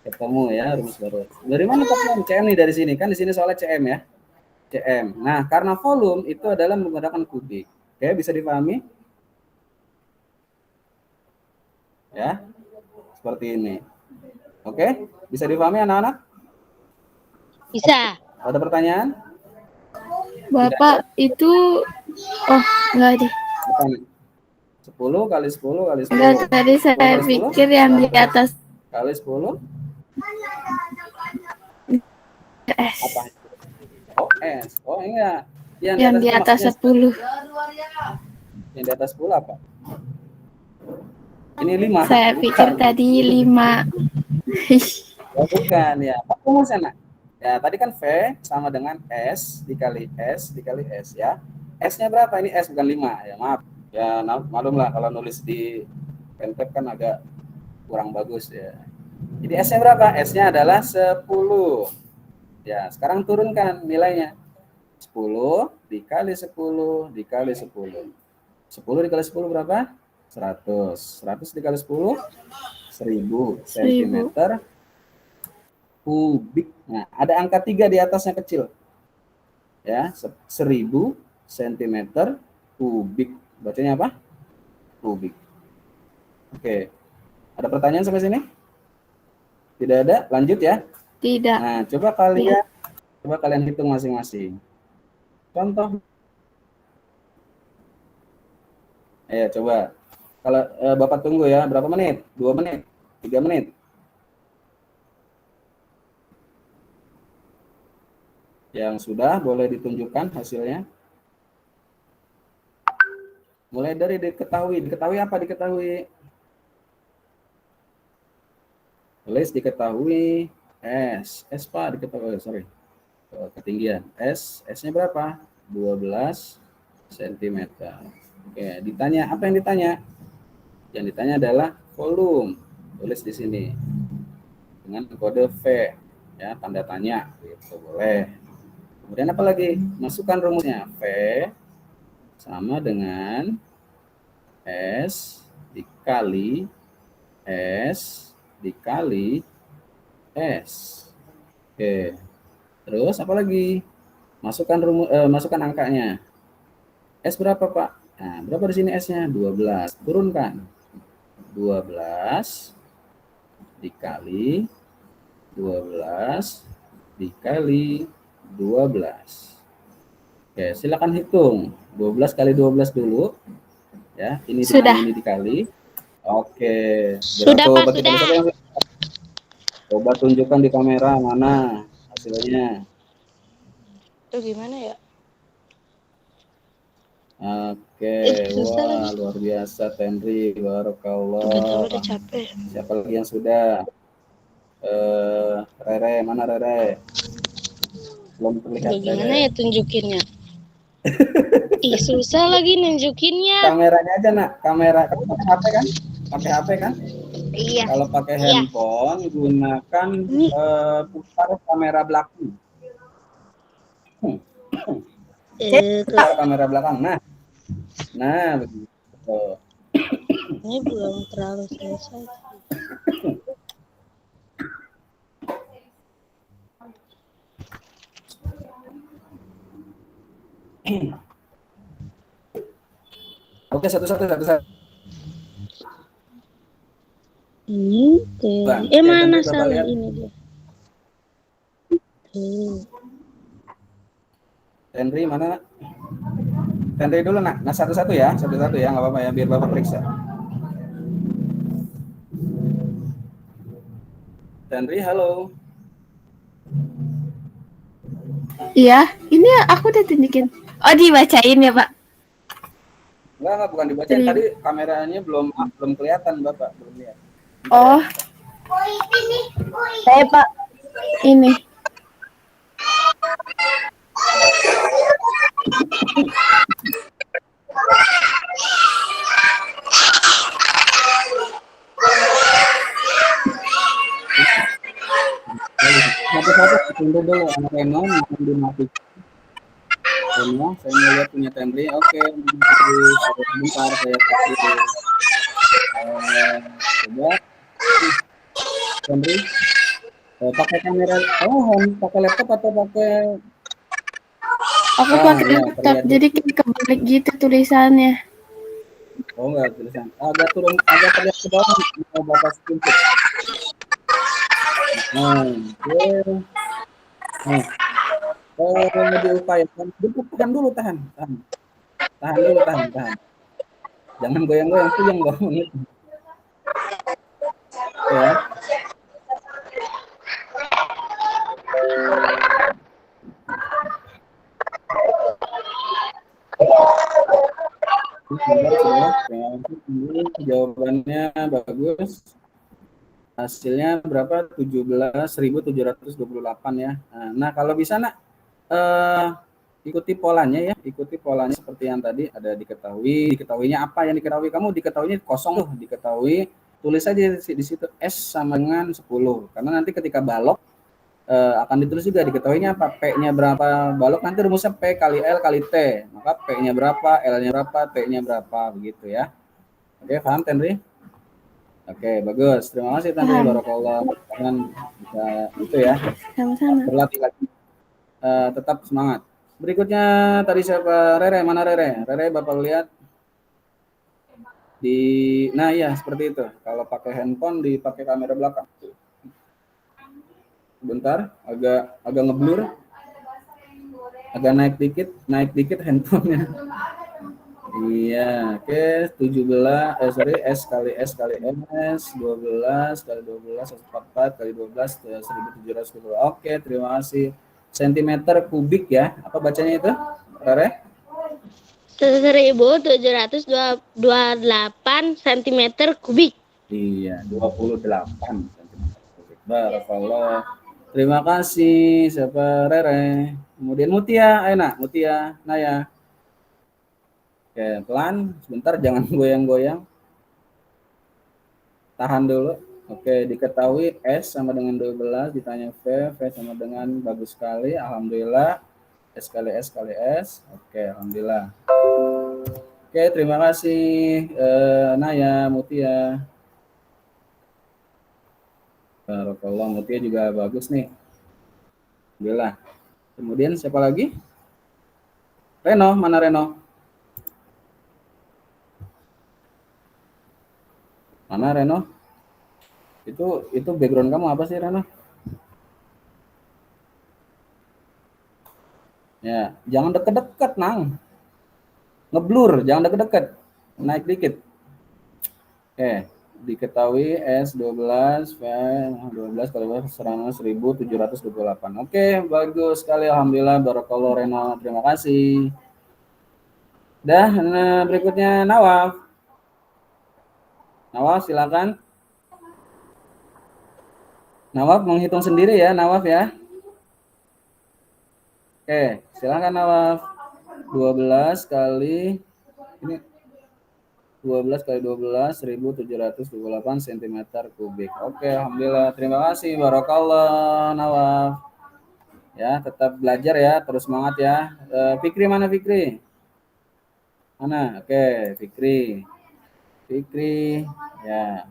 ketemu ya rumus baru. Dari mana Pak? CM nih dari sini. Kan di sini soalnya CM ya. CM. Nah, karena volume itu adalah menggunakan kubik. Oke, bisa dipahami? Ya. Seperti ini. Oke, bisa dipahami anak-anak? Bisa. Ada pertanyaan? Bapak itu enggak deh. 10 kali 10 kali 10. Enggak, tadi saya pikir yang di atas kali 10 S. apa? Oh, S. Oh, enggak. Yang di atas 10. Yang di atas 10 apa? Ini 5. Saya pikir tadi 5. Oh, bukan ya. Apa rumusnya, Nak? Ya, tadi kan V sama dengan S dikali S dikali S ya. S-nya berapa? Ini S bukan 5 ya, maaf. Ya, maklum lah kalau nulis di pentab kan agak kurang bagus ya. Jadi S-nya berapa? S-nya adalah 10. Ya, sekarang turunkan nilainya. 10 dikali 10 dikali 10. 10 dikali 10 berapa? 100. 100 dikali 10 1000 cm kubik. Nah, ada angka 3 di atasnya kecil. Ya, 1000 cm kubik. Bacanya apa? Kubik. Oke. Ada pertanyaan sampai sini? Tidak ada? Lanjut ya. Tidak. Nah, coba kalian hitung masing-masing. Contoh. Coba. Kalau Bapak tunggu ya, berapa menit? 2 menit? 3 menit? Yang sudah boleh ditunjukkan hasilnya. Mulai dari diketahui. Diketahui apa? Diketahui. Tulis diketahui S. S Pak diketahui, sorry. Ketinggian. S-nya berapa? 12 cm. Oke, ditanya. Apa yang ditanya? Yang ditanya adalah volume. Tulis di sini. Dengan kode V. Ya, tanda tanya. Gitu, boleh. Kemudian apa lagi? Masukkan rumusnya. V sama dengan S dikali S dikali S. Oke. Terus apa lagi? Masukkan angkanya. S berapa, Pak? Nah, berapa di sini S-nya? 12. Turunkan. 12 dikali 12 dikali 12. Oke, silakan hitung. 12 kali 12 dulu. Ya, ini sudah. Ini dikali. Oke. Sudah, Pak, sudah. Coba tunjukkan di kamera mana hasilnya. Itu gimana ya? Oke, wah luar biasa Tenri, barakallah. Udah capek. Siapa lagi yang sudah? Rere, mana Rere? Belum terlihat. Ya, gimana ya tunjukinnya? Ih, susah lagi nunjukinnya. Kameranya aja, Nak. Kamera. Kamu pakai HP kan? Pakai HP kan? Iya. Kalau pakai handphone, gunakan putar kamera belakang. Bentar, kamera belakang. Nah begitu. Ini belum terlalu selesai. Oke, satu-satu. Oke. Mana Tentu Bapak salah lihat. ini dia? Henry mana nak? Henry dulu nak. Nah satu-satu ya, nggak apa-apa ya, biar Bapak periksa. Henry, halo. Iya, ini aku udah tunjukin. Oh, dibacain ya, Pak? Enggak, bukan dibacain. Tadi kameranya belum kelihatan, Bapak. Belum lihat. Oh. Saya, Pak. Ini. Satu-satu tunggu dulu anak Reno yang dimatikan. Reno, saya mau lihat punya Henry. Oke, sebentar saya kasih. Coba Henry pakai kamera. Pakai laptop atau pakai? Aku pakai laptop, jadi kebalik gitu tulisannya. Oh enggak, tulisan. Agak terlihat ke bawah. Mau Bapak screenshot. Diupayakan. Tahan dulu. Jangan goyang-goyang, puyeng dong. Ya. Jawabannya bagus. Hasilnya berapa? 17.728 ya. Nah, kalau bisa nak ikuti polanya ya, seperti yang tadi ada diketahuinya apa yang diketahui kamu, diketahuinya kosong tuh, diketahui tulis aja di situ S sama dengan 10. Karena nanti ketika balok akan ditulis juga diketahuinya apa, P-nya berapa, balok nanti rumusnya P kali L kali T, maka P-nya berapa, L-nya berapa, T-nya berapa, begitu ya. Oke, paham Tenri? Oke, bagus. Terima kasih Tenri, barakallah. Kalian bisa itu ya. Sama-sama. Berlatih lagi. Tetap semangat. Berikutnya tadi siapa? Rere, mana Rere? Rere Bapak lihat nah iya seperti itu. Kalau pakai handphone dipakai kamera belakang. Bentar, agak ngeblur. Agak naik dikit handphonenya. Iya, oke, 17 S kali S kali MS 12 kali 12 144 kali 12 1720. Oke, terima kasih. Sentimeter kubik ya. Apa bacanya itu? Rere? 1728 cm kubik. Iya, 28 cm kubik. Barakallah. Terima kasih. Siapa Rere? Kemudian Mutia, ayo nak, Mutia, Naya. Oke, pelan, sebentar jangan goyang-goyang. Tahan dulu. Oke, diketahui S sama dengan 12, ditanya V sama dengan bagus sekali, alhamdulillah. S kali S kali S. Oke, alhamdulillah. Oke, terima kasih Naya, Mutia. Barakallah, Mutia juga bagus nih. Alhamdulillah. Kemudian siapa lagi? Reno, mana Reno? Mana Reno? Itu background kamu apa sih Reno? Ya, jangan deket-deket, Nang. Ngeblur, jangan deket-deket. Naik dikit. Oke, diketahui S12 V12 kali 1728. Oke, bagus sekali, alhamdulillah, barakallah Reno. Terima kasih. Nah, berikutnya Nawaf. Nawaf silakan. Nawaf menghitung sendiri ya, Nawaf ya. Oke, silakan Nawaf. 12 kali ini 12 kali 12 1728 cm kubik. Oke, alhamdulillah. Terima kasih, barakallah Nawaf. Ya, tetap belajar ya, terus semangat ya. Fikri mana Fikri? Mana? Oke, Fikri. Fikri, ya.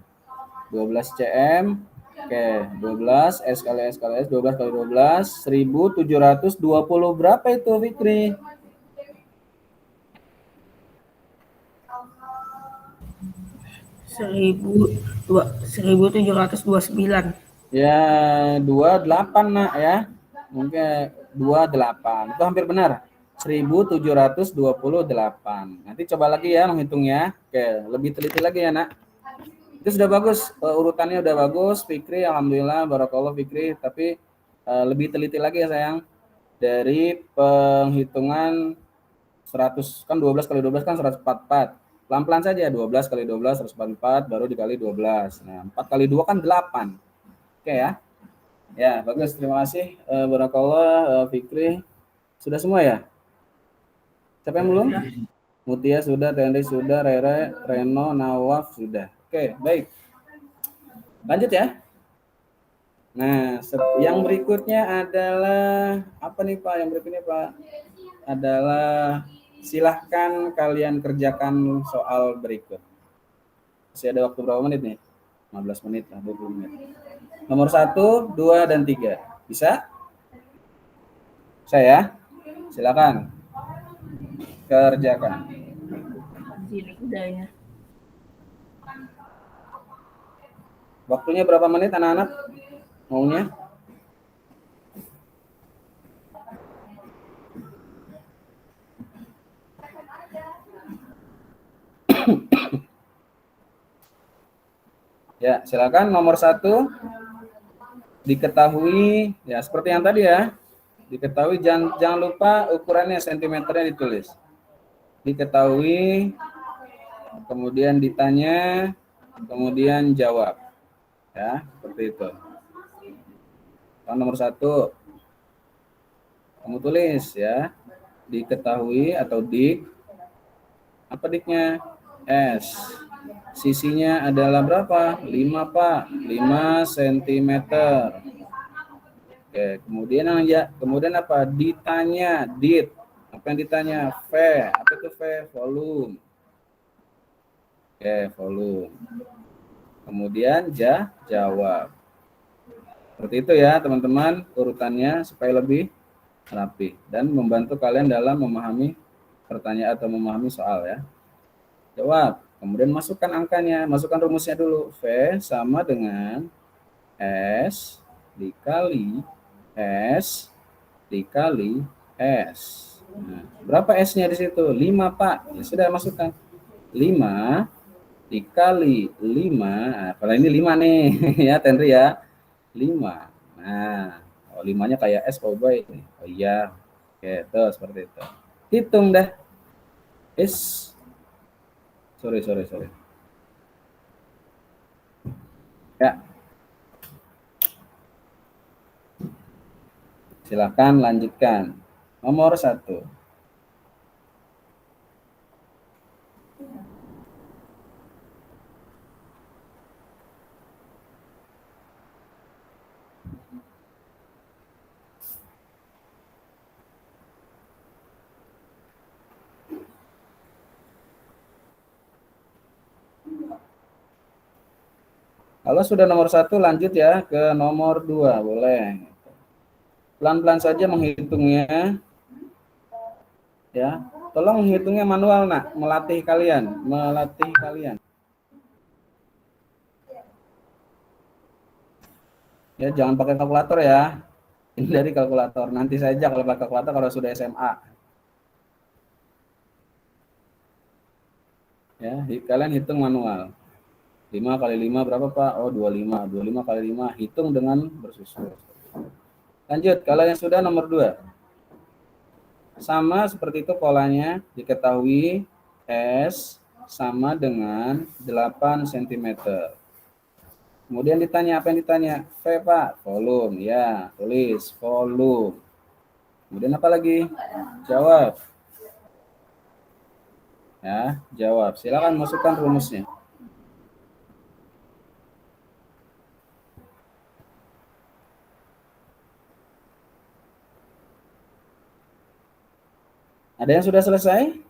12 cm. Oke, 12 S kali S kali S, 12 kali 12, 1720 berapa itu Fikri? Seribu 1729. Ya, 28 nak ya. Mungkin 28. Itu hampir benar. 1728. Nanti coba lagi ya menghitungnya. Oke, lebih teliti lagi ya, Nak. Itu sudah bagus. Urutannya udah bagus, Fikri. Alhamdulillah, barakallah Fikri. Tapi lebih teliti lagi ya, sayang. Dari penghitungan 100 kan 12 kali 12 kan 144. Pelan-pelan saja 12 kali 12 144 baru dikali 12. Nah, 4 kali 2 kan 8. Oke ya. Ya, bagus. Terima kasih. Barakallah Fikri. Sudah semua ya? Siapa yang belum? Mutia sudah, Tenri sudah, Rere, Reno, Nawaf sudah. Oke, baik. Lanjut ya. Nah, yang berikutnya adalah apa nih Pak? Yang berikutnya Pak adalah silahkan kalian kerjakan soal berikut. Masih ada waktu berapa menit nih? 15 menit lah, 20 menit. Nomor 1, 2, dan 3. Bisa? Saya? Silakan. Kerjakan. Sini udah ya. Waktunya berapa menit anak-anak? Maunya? Ya, silakan. Nomor 1 diketahui ya seperti yang tadi ya. Diketahui, jangan lupa ukurannya sentimeternya ditulis. Diketahui, kemudian ditanya, kemudian jawab. Ya, seperti itu. Nomor 1 kamu tulis ya. Diketahui atau dik. Apa diknya? S. Sisinya adalah berapa? 5 Pak. 5 cm. Oke, kemudian apa? Ditanya, dit. Apa yang ditanya? V. Apa itu V? Volume. Oke, volume. Kemudian jawab. Seperti itu ya, teman-teman, urutannya supaya lebih rapi dan membantu kalian dalam memahami pertanyaan atau memahami soal ya. Jawab. Kemudian masukkan angkanya, masukkan rumusnya dulu. V sama dengan S dikali S dikali S. Nah, berapa S-nya di situ? 5, Pak. Ya sudah, masukkan. 5 dikali 5. Nah, kalau ini 5 nih, ya, Tenri ya. 5. Nah, 5-nya kayak S, oh boy. Oh iya. Oke, tuh seperti itu. Hitung dah. Sorry. Ya. Silakan lanjutkan. Nomor 1. Kalau sudah nomor 1, lanjut ya ke nomor 2, boleh. Pelan-pelan saja menghitungnya. Ya, tolong menghitungnya manual, Nak. Melatih kalian. Ya, jangan pakai kalkulator ya. Ini dari kalkulator. Nanti saja kalau pakai kalkulator kalau sudah SMA. Ya, kalian hitung manual. 5 kali 5 berapa, Pak? Oh, 25. 25 kali 5, hitung dengan bersusun. Lanjut, kalau yang sudah nomor 2. Sama seperti itu polanya, diketahui S sama dengan 8 cm. Kemudian ditanya, apa yang ditanya? V, Pak. Volume, ya, tulis volume. Kemudian apa lagi? Jawab. Ya, jawab. Silakan masukkan rumusnya. Ada yang sudah selesai?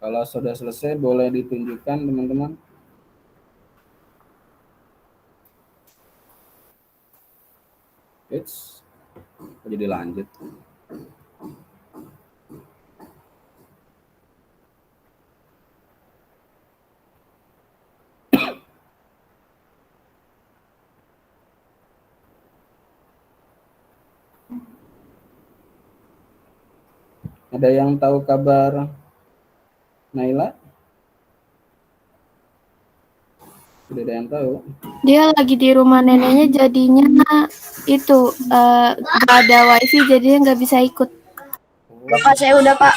Kalau sudah selesai boleh ditunjukkan teman-teman. It's jadi lanjut. Ada yang tahu kabar Naila? Tidak ada yang tahu. Dia lagi di rumah neneknya, jadinya itu nggak ada wifi, jadinya nggak bisa ikut. Bapak saya udah Pak.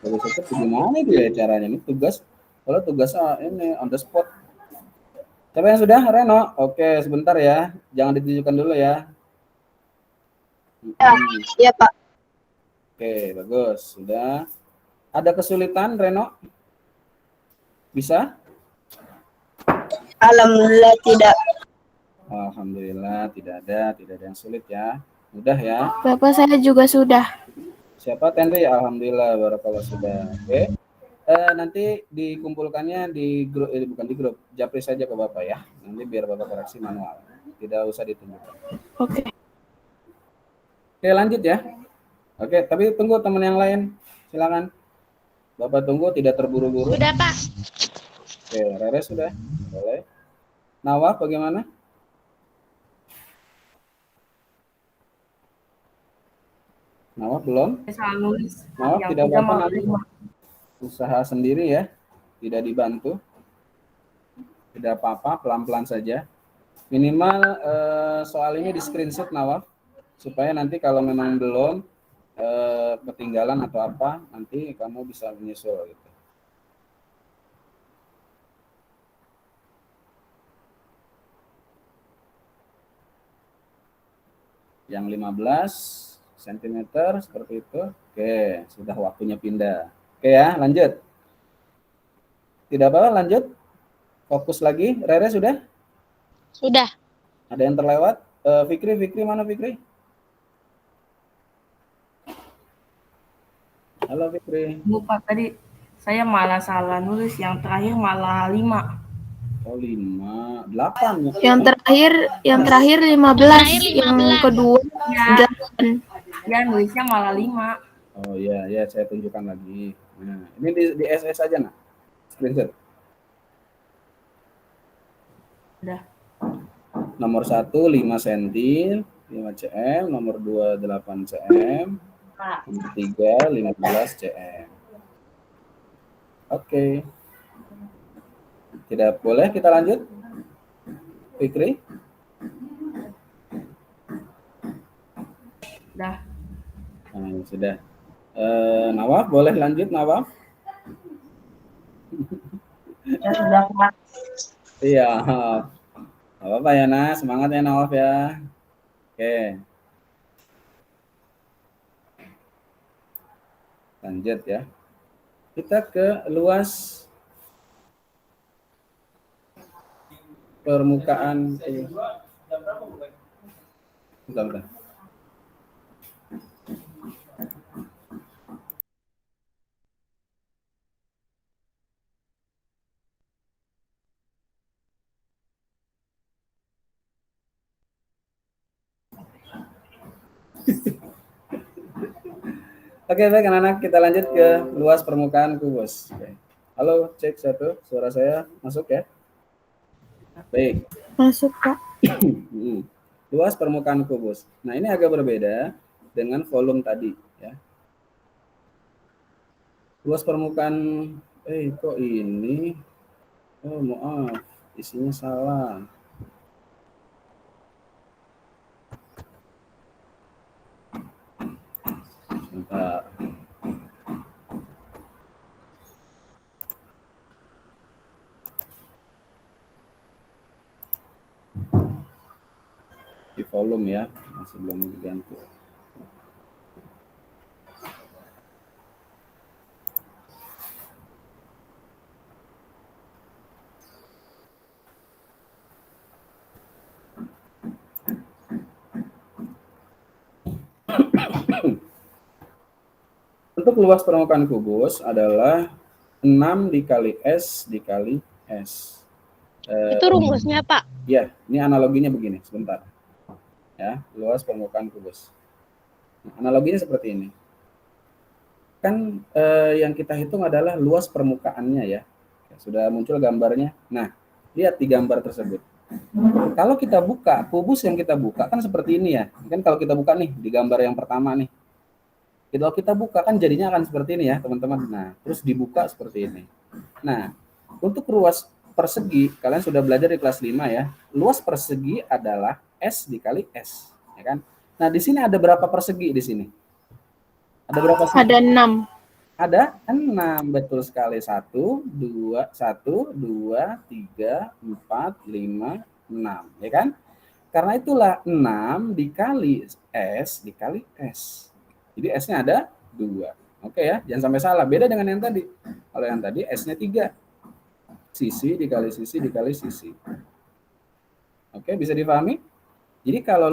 Kalau tetap gimana itu ya caranya? Ini tugas, kalau tugas ini on the spot. Siapa yang sudah? Reno? Oke, sebentar ya. Jangan ditunjukkan dulu ya. Ya, iya Pak. Oke, bagus. Sudah. Ada kesulitan, Reno? Bisa? Alhamdulillah tidak. Alhamdulillah, tidak ada yang sulit ya. Mudah ya. Bapak saya juga sudah. Siapa Tenri? Alhamdulillah, barakallah sudah. Oke. Nanti dikumpulkannya di grup, bukan di grup, japri saja ke Bapak ya. Nanti biar Bapak koreksi manual. Tidak usah ditunjukkan. Oke. Oke, lanjut ya. Oke, tapi tunggu teman yang lain. Silakan. Bapak tunggu, tidak terburu-buru. Udah, Pak. Oke, Rere sudah. Boleh. Nawaf bagaimana? Nawaf belum? Saya salah nulis. Nawaf Yang tidak 3 apa-apa malah nanti 5. usaha sendiri ya. Tidak dibantu. Tidak apa-apa, pelan-pelan saja. Minimal soal ini di screenshot Nawaf. Supaya nanti kalau memang belum ketinggalan atau apa, nanti kamu bisa menyusul gitu. Yang 15 cm seperti itu. Oke, sudah waktunya pindah. Oke ya, lanjut. Tidak apa-apa, lanjut. Fokus lagi. Rere sudah? Sudah. Ada yang terlewat? Fikri mana Fikri? Halo Fikri. Lupa tadi saya malah salah nulis, yang terakhir malah 5. Oh 5, 8. Yang terakhir 15, Terakhir yang 15. kedua Ya, 8. ya nulisnya malah 5. Oh iya, ya saya tunjukkan lagi. Nah, ini di SS aja nah. Screenshot. Udah. Nomor 1 5 cm, 5 cm, nomor 2 8 cm, nomor 3 15 cm. Oke. Tidak boleh kita lanjut? Fikri? Udah. Nah, sudah. Nawaf boleh lanjut Nawaf? Ya sudah Pak. Iya. Apa-apa ya Nas, semangat ya Nawaf ya. Oke. Lanjut ya. Kita ke luas permukaan. Bentar. Oke, baik anak-anak, kita lanjut ke luas permukaan kubus. Oke. Halo, cek 1, suara saya masuk ya? Baik. Masuk, Pak. Luas permukaan kubus. Nah, ini agak berbeda dengan volume tadi ya. Luas permukaan kok ini? Oh, maaf, isinya salah. Bentar. Di volume ya, masih belum diganti. Untuk luas permukaan kubus adalah 6 dikali S dikali S. Itu rumusnya, Pak. Ya, ini analoginya begini, sebentar. Ya, luas permukaan kubus. Nah, analoginya seperti ini. Kan yang kita hitung adalah luas permukaannya ya. Sudah muncul gambarnya. Nah, lihat di gambar tersebut. Kalau kita buka, kubus yang kita buka kan seperti ini ya. Kan kalau kita buka nih di gambar yang pertama nih. Kalau kita buka kan jadinya akan seperti ini ya, teman-teman. Nah, terus dibuka seperti ini. Nah, untuk luas persegi, kalian sudah belajar di kelas 5 ya. Luas persegi adalah S dikali S, ya kan? Nah, di sini ada berapa persegi di sini? Ada berapa segi? Ada 6. Ada 6, betul sekali. 1, 2, 1, 2, 3, 4, 5, 6, ya kan? Karena itulah 6 dikali S dikali S. Jadi S-nya ada 2. Oke ya, jangan sampai salah. Beda dengan yang tadi. Kalau yang tadi S-nya 3. Sisi dikali sisi dikali sisi. Oke, bisa dipahami? Jadi kalau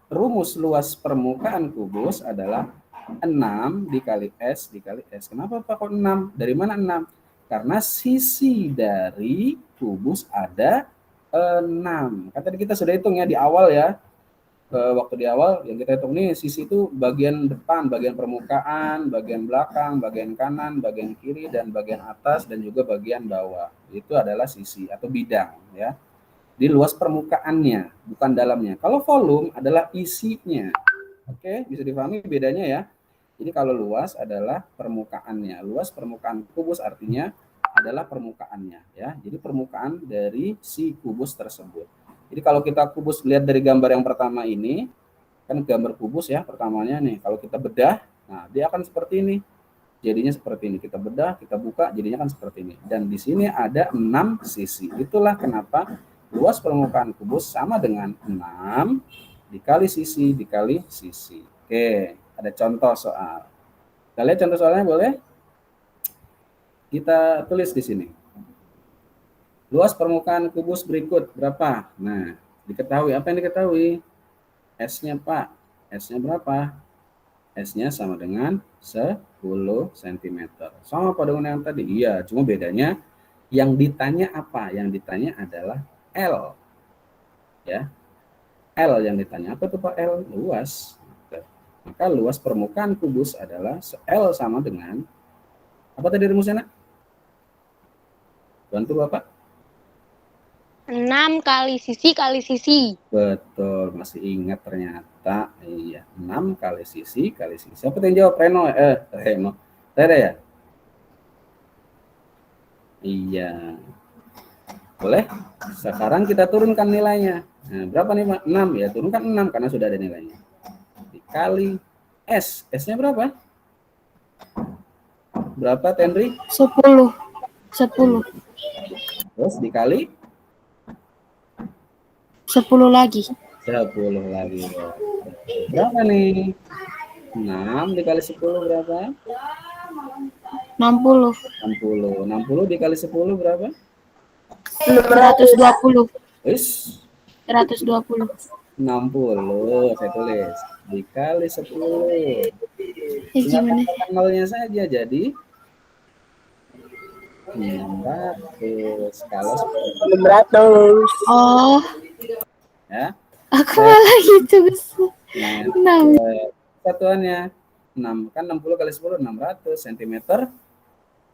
rumus luas permukaan kubus adalah 6 dikali S dikali S. Kenapa Pak kok 6? Dari mana 6? Karena sisi dari kubus ada 6. Kan tadi kita sudah hitung ya di awal ya. Waktu di awal yang kita hitung nih sisi itu bagian depan, bagian permukaan, bagian belakang, bagian kanan, bagian kiri, dan bagian atas, dan juga bagian bawah. Itu adalah sisi atau bidang ya. Di luas permukaannya, bukan dalamnya. Kalau volume adalah isinya. Oke, bisa dipahami bedanya ya. Jadi kalau luas adalah permukaannya. Luas permukaan kubus artinya adalah permukaannya ya. Jadi permukaan dari si kubus tersebut. Jadi kalau kita kubus lihat dari gambar yang pertama ini, kan gambar kubus ya pertamanya nih. Kalau kita bedah, nah dia akan seperti ini. Jadinya seperti ini. Kita bedah, kita buka, jadinya kan seperti ini. Dan di sini ada 6 sisi. Itulah kenapa luas permukaan kubus sama dengan 6 dikali sisi dikali sisi. Oke, ada contoh soal. Kita lihat contoh soalnya boleh? Kita tulis di sini. Luas permukaan kubus berikut berapa? Nah, diketahui. Apa yang diketahui? S-nya Pak. S-nya berapa? S-nya sama dengan 10 cm. Sama apa dengan yang tadi? Iya, cuma bedanya yang ditanya apa? Yang ditanya adalah L. Ya. L yang ditanya. Apa itu Pak L? Luas. Maka luas permukaan kubus adalah L sama dengan apa tadi rumusnya, Nak? Bantu Bapak. 6 kali sisi kali sisi. Betul, masih ingat ternyata. Iya, 6 kali sisi kali sisi. Siapa yang jawab? Reno. Reno. Rere ya? Iya. Boleh? Sekarang kita turunkan nilainya. Nah, berapa nih Pak? 6 ya, turunkan 6 karena sudah ada nilainya. Dikali S. S-nya berapa? Berapa, Tenri? 10. 10. Terus dikali 10 lagi. 10 lagi. Berapa nih? 6 dikali 10 berapa? 60. 60. 60 dikali 10 berapa? 120. Wis, 120. 60. Saya tulis. Dikali 10. Gimana? Nolnya saja jadi 600. Kalau 600. Oh, ya. aku malah gitu. Nah, 6. satuannya 6 kan 60 kali 10 600 cm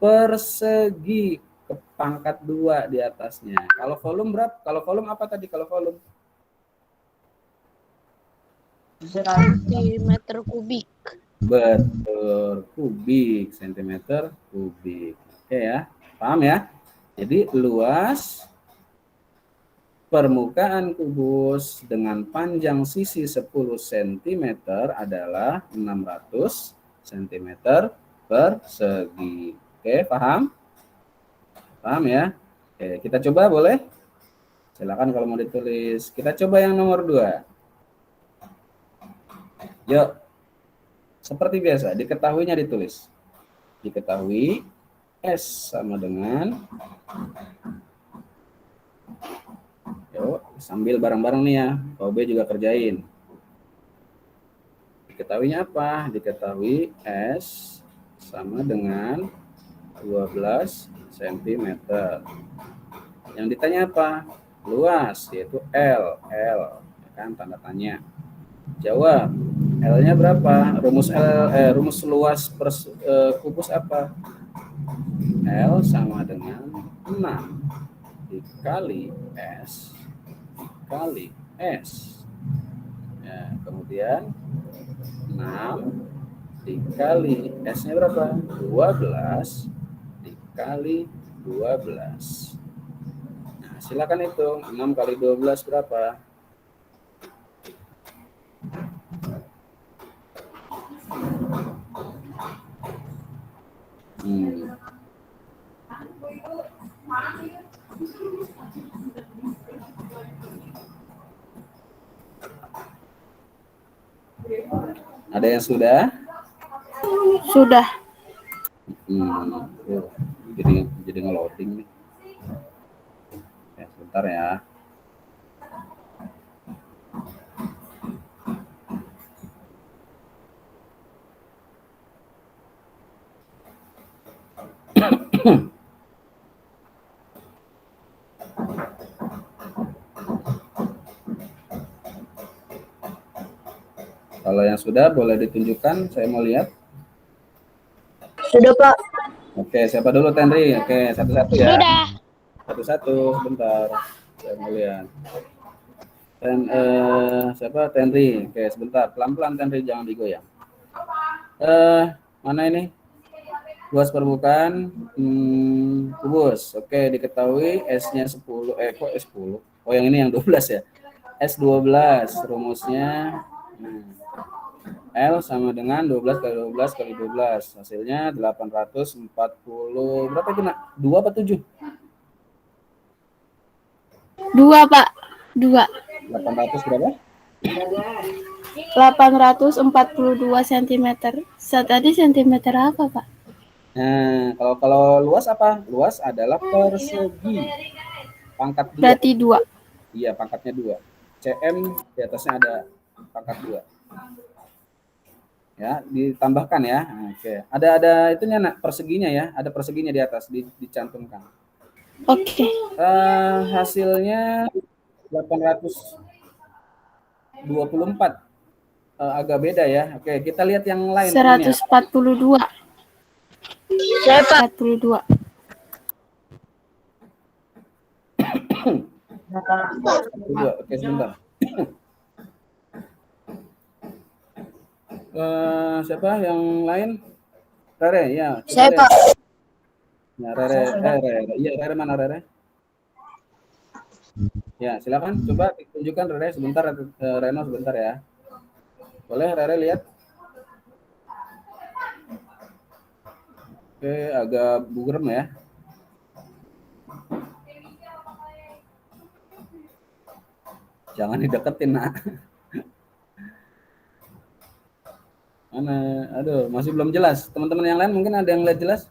persegi ke pangkat 2 di atasnya. Kalau volume berapa? Kalau volume apa tadi kalau volume? Centimeter kubik. Betul, kubik, sentimeter kubik. Oke ya, paham ya? Jadi luas permukaan kubus dengan panjang sisi 10 cm adalah 600 cm persegi. Oke, paham? Paham ya? Oke, kita coba boleh? Silakan kalau mau ditulis. Kita coba yang nomor 2. Yuk. Seperti biasa, diketahuinya ditulis. Diketahui S sama dengan, yuk sambil bareng-bareng nih ya, OB juga kerjain. Diketahuinya apa? Diketahui S sama dengan 12 cm. Yang ditanya apa? Luas, yaitu L. L, ya kan, tanda tanya. Jawab. L-nya berapa? Rumus luas kubus apa? L sama dengan 6 dikali S kali S. Ya, kemudian 6 dikali S-nya berapa? 12 dikali 12. Nah, silakan hitung. 6 kali 12 berapa? Ada yang sudah? Sudah. Jadi ngeloading nih. Ya, sebentar ya. Kalau yang sudah boleh ditunjukkan, saya mau lihat. Sudah, Pak. Oke, siapa dulu Tenri? Oke, satu-satu ya. Sudah. Satu-satu, sebentar. Saya mau lihat. Siapa Tenri? Oke, sebentar. Pelan-pelan Tenri, jangan digoyang. Mana ini? Luas permukaan kubus. Oke, diketahui S-nya 10. Kok S10? Oh, yang ini yang 12 ya. S12 rumusnya L sama dengan 12 kali 12 kali 12. Hasilnya 840. Berapa itu, Nak? 2 apa 7? 2, Pak. 2. 800 berapa? 842 cm. Tadi centimeter apa, Pak? Nah, kalau luas apa? Luas adalah persegi. Pangkat 2. Berarti 2. Iya, pangkatnya 2. CM di atasnya ada pangkat 2. Ya, ditambahkan ya. Oke. Ada itunya, Nak, perseginya ya. Ada perseginya di atas dicantumkan. Oke. Hasilnya 824. Agak beda ya. Oke, kita lihat yang lain. 142. Saya, Pak. 42. Oke, sebentar. Siapa yang lain? Rere, ya. Saya, Rere. Pak. Ya, Rere. Iya, Rere mana Rere? Ya, silakan. Coba tunjukkan Rere sebentar. Reno sebentar ya. Boleh Rere lihat? Oke, agak bugerem ya. Jangan dideketin, Nak. Mana? Aduh, masih belum jelas. Teman-teman yang lain mungkin ada yang lihat jelas?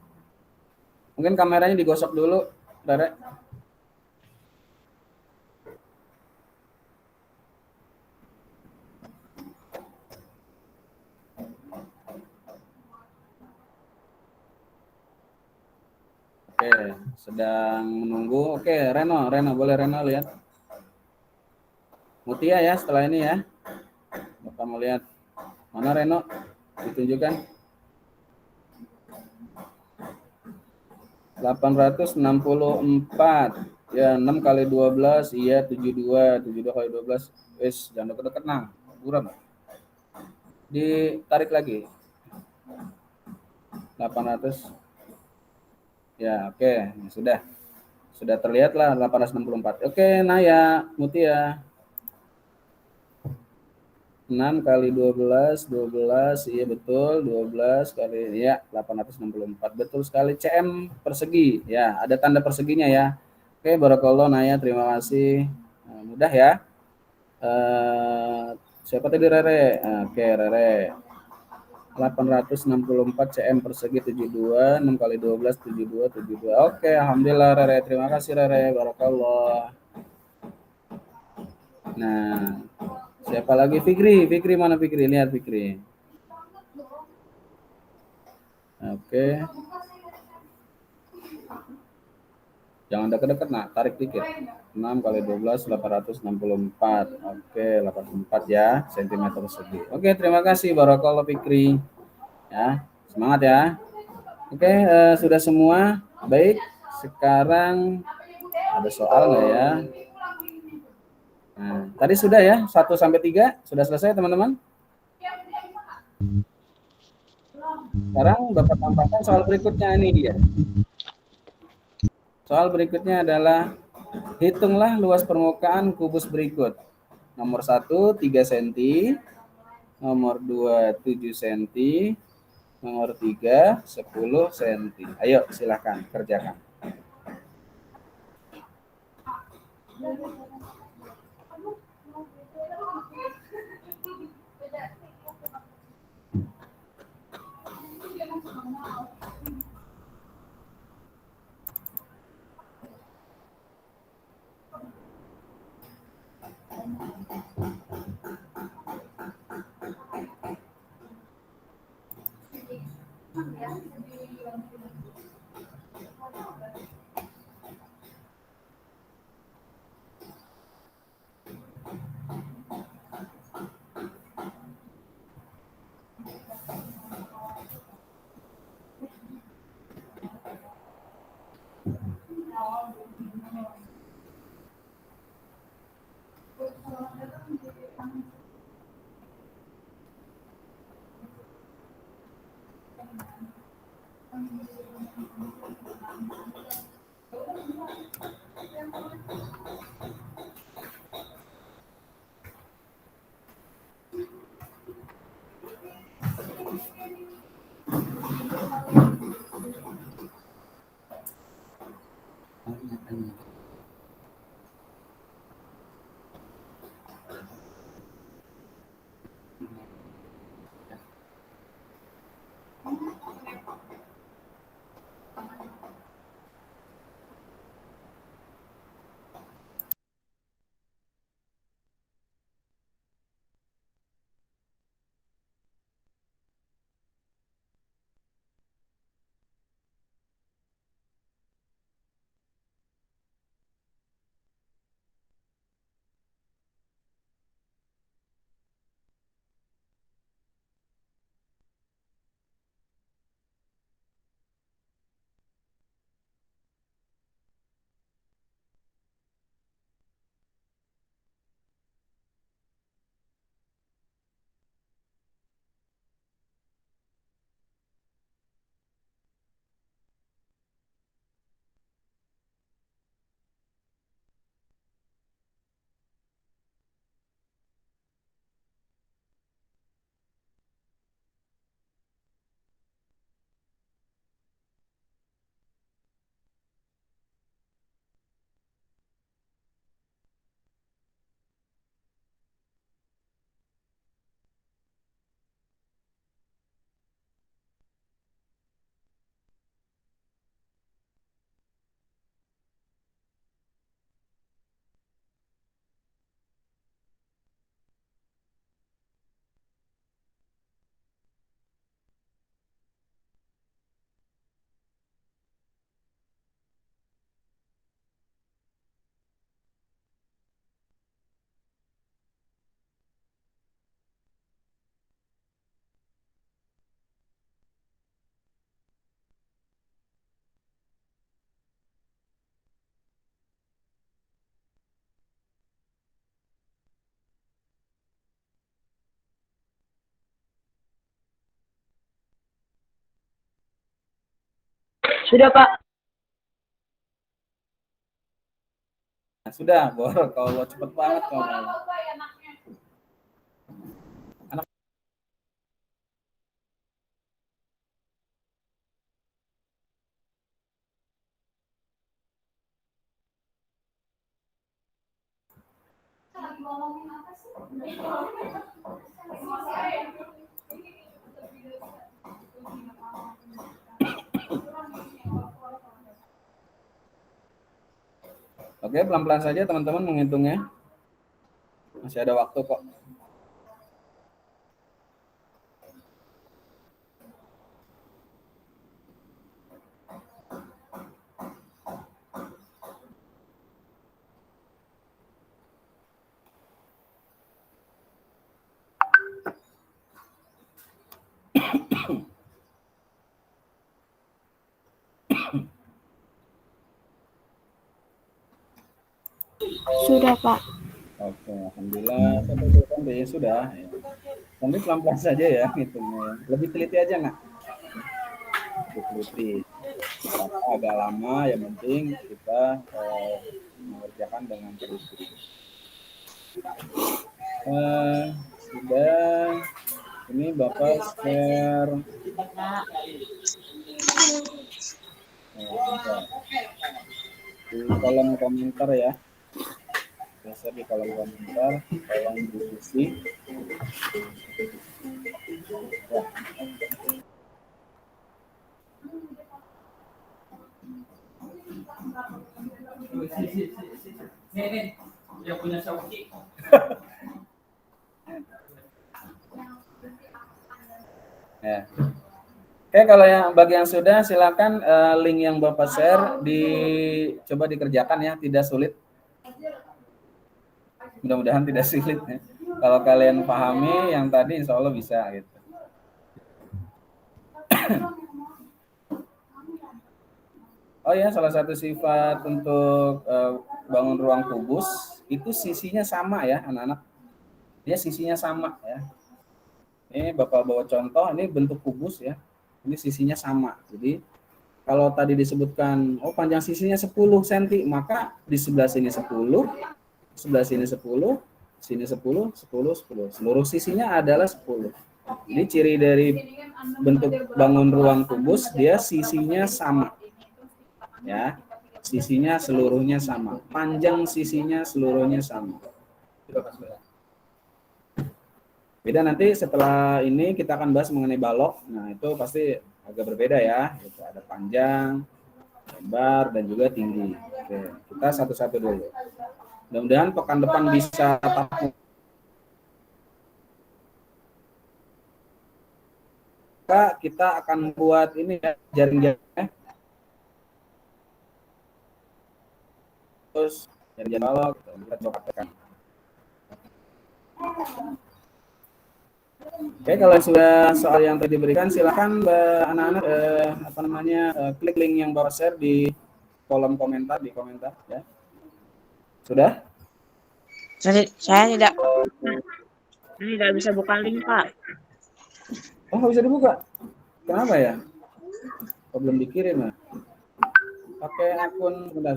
Mungkin kameranya digosok dulu, Rere. Oke, sedang menunggu. Oke, Reno boleh Reno lihat. Mutia ya setelah ini ya. Bapak mau lihat. Mana Reno? Ditunjukkan. 864. Ya, 6 kali 12, iya 72. 72 kali 12. Wis, jangan deket-deket, Nang. Buram. Ditarik lagi. 800. Ya, oke. Sudah terlihat lah 864. Oke, Naya, Mutia. 6 kali 12, iya betul, 12 kali, ya 864, betul sekali. CM persegi, ya ada tanda perseginya ya. Oke, barakallah Naya, terima kasih. Mudah ya. Siapa tadi Rere? Oke, Rere. 864 cm persegi 72, 6 kali 12, 72. Oke, alhamdulillah Rere, terima kasih Rere, barakallah. Nah, siapa lagi? Fikri mana Fikri? Lihat Fikri. Oke. Jangan deket-deket, nak. Tarik dikit. 6 kali 12, 864. Oke, 84 ya, cm persegi. Oke, terima kasih Barakallahu Fikri. Ya, semangat ya. Oke, sudah semua. Baik, sekarang ada soal nggak ya? Nah, tadi sudah ya, 1 sampai 3 sudah selesai teman-teman. Sekarang Bapak tambahkan soal berikutnya ini dia. Soal berikutnya adalah hitunglah luas permukaan kubus berikut. Nomor 1, 3 cm. Nomor 2, 7 cm. Nomor 3, 10 cm. Ayo silahkan kerjakan. Sudah, Pak. Nah, sudah, Barakallahu, cepet banget kamu. Anak. Oke, pelan-pelan saja teman-teman menghitungnya. Masih ada waktu kok. Sudah, Pak. Oke, alhamdulillah sampai selesai ya sudah. Ya. Nanti pelan-pelan saja ya hitungnya. Lebih teliti aja nggak? Lebih teliti. Agak lama, yang penting kita mengerjakan dengan teliti. Sudah. Ini Bapak share. Di kolom komentar ya. Biasa di kolom komentar, tolong diisi. Ya. Ini yang punya Shopee. Ya. Oke, kalau yang bagi yang sudah silakan link yang Bapak share coba dikerjakan ya, tidak sulit. Mudah-mudahan tidak sulit ya. Kalau kalian pahami yang tadi insya Allah bisa gitu. Oh ya, salah satu sifat untuk bangun ruang kubus itu sisinya sama ya anak-anak. Dia sisinya sama ya. Ini Bapak bawa contoh, ini bentuk kubus ya. Ini sisinya sama. Jadi kalau tadi disebutkan panjang sisinya 10 cm, maka di sebelah sini 10, sebelah sini 10, sini 10, 10, 10. Seluruh sisinya adalah 10. Jadi ciri dari bentuk bangun ruang kubus dia sisinya sama. Ya. Sisinya seluruhnya sama. Panjang sisinya seluruhnya sama. Beda nanti setelah ini kita akan bahas mengenai balok. Nah, itu pasti agak berbeda ya. Gitu. Ada panjang, lebar, dan juga tinggi. Oke, kita satu-satu dulu. Mudah-mudahan pekan depan bisa kita akan buat ini ya, jaring-jaringnya. Terus jaring balok, kita coba praktekkan. Oke, kalau sudah soal yang tadi diberikan, silakan anak-anak klik link yang Bapak share di kolom komentar ya. Sudah? Saya tidak bisa buka link, Pak. Oh, nggak bisa dibuka. Kenapa ya? Oh, belum dikirim ya? Pakai akun sebentar.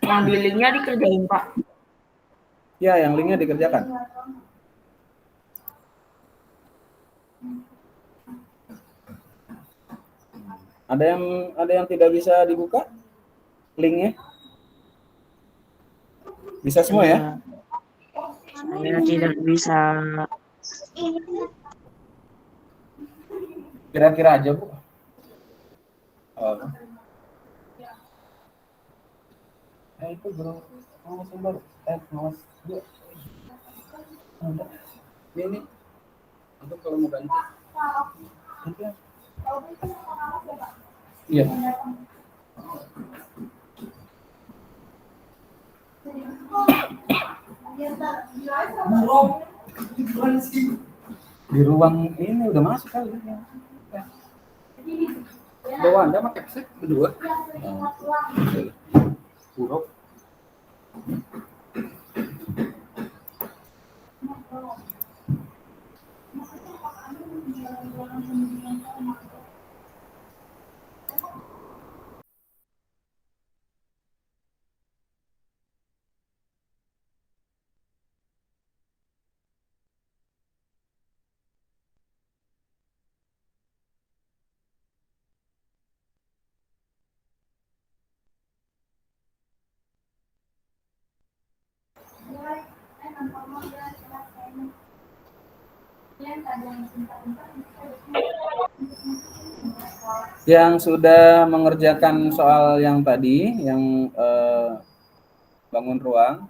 Yang di linknya dikerjain, Pak. Ya, yang linknya dikerjakan. Ada yang tidak bisa dibuka linknya? Bisa semua ya? Saya tidak bisa. Kira-kira aja, Bu. Oh. Itu bro, awas yang baru. Awas dua. Ini untuk kalau mau ganti. Iya. Di ruang ini udah masuk kali ya. Bawa Anda pakai headset berdua. Buruk. Yang sudah mengerjakan soal yang tadi, yang bangun ruang,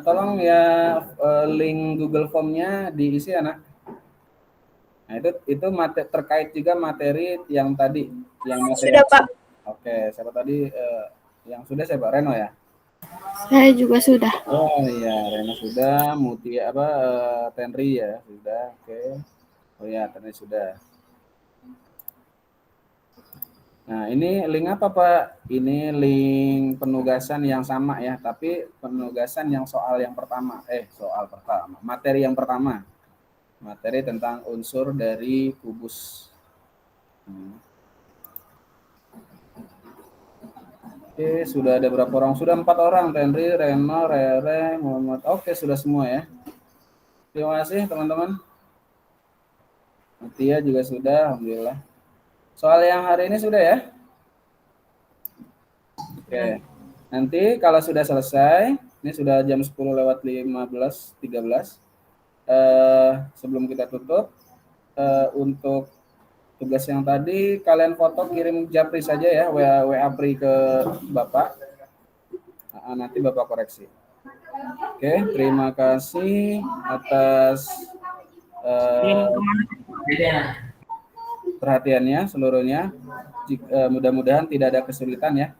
tolong ya link Google Form-nya diisi anak. Nah itu terkait juga materi yang tadi, yang materi Sudah, Pak. Oke, siapa tadi yang sudah siapa? Reno ya? Saya juga sudah. Oh iya, Reno sudah, Mutia apa Tenri ya sudah. Oke. Oh ya, Tenri sudah. Nah, ini link apa, Pak? Ini link penugasan yang sama ya, tapi penugasan yang soal yang pertama. Soal pertama. Materi yang pertama. Materi tentang unsur dari kubus. Oke, sudah ada berapa orang? Sudah 4 orang. Tenri, Reno, Rere, Muhammad. Oke, sudah semua ya. Terima kasih, teman-teman. Mutia juga sudah, alhamdulillah. Soal yang hari ini sudah ya? Oke. Nanti kalau sudah selesai, ini sudah jam 10 lewat 13. Sebelum kita tutup, untuk tugas yang tadi kalian foto kirim Japri saja ya, WA Pri ke Bapak. Nanti Bapak koreksi. Oke, terima kasih atas perhatiannya seluruhnya. Mudah-mudahan tidak ada kesulitan ya.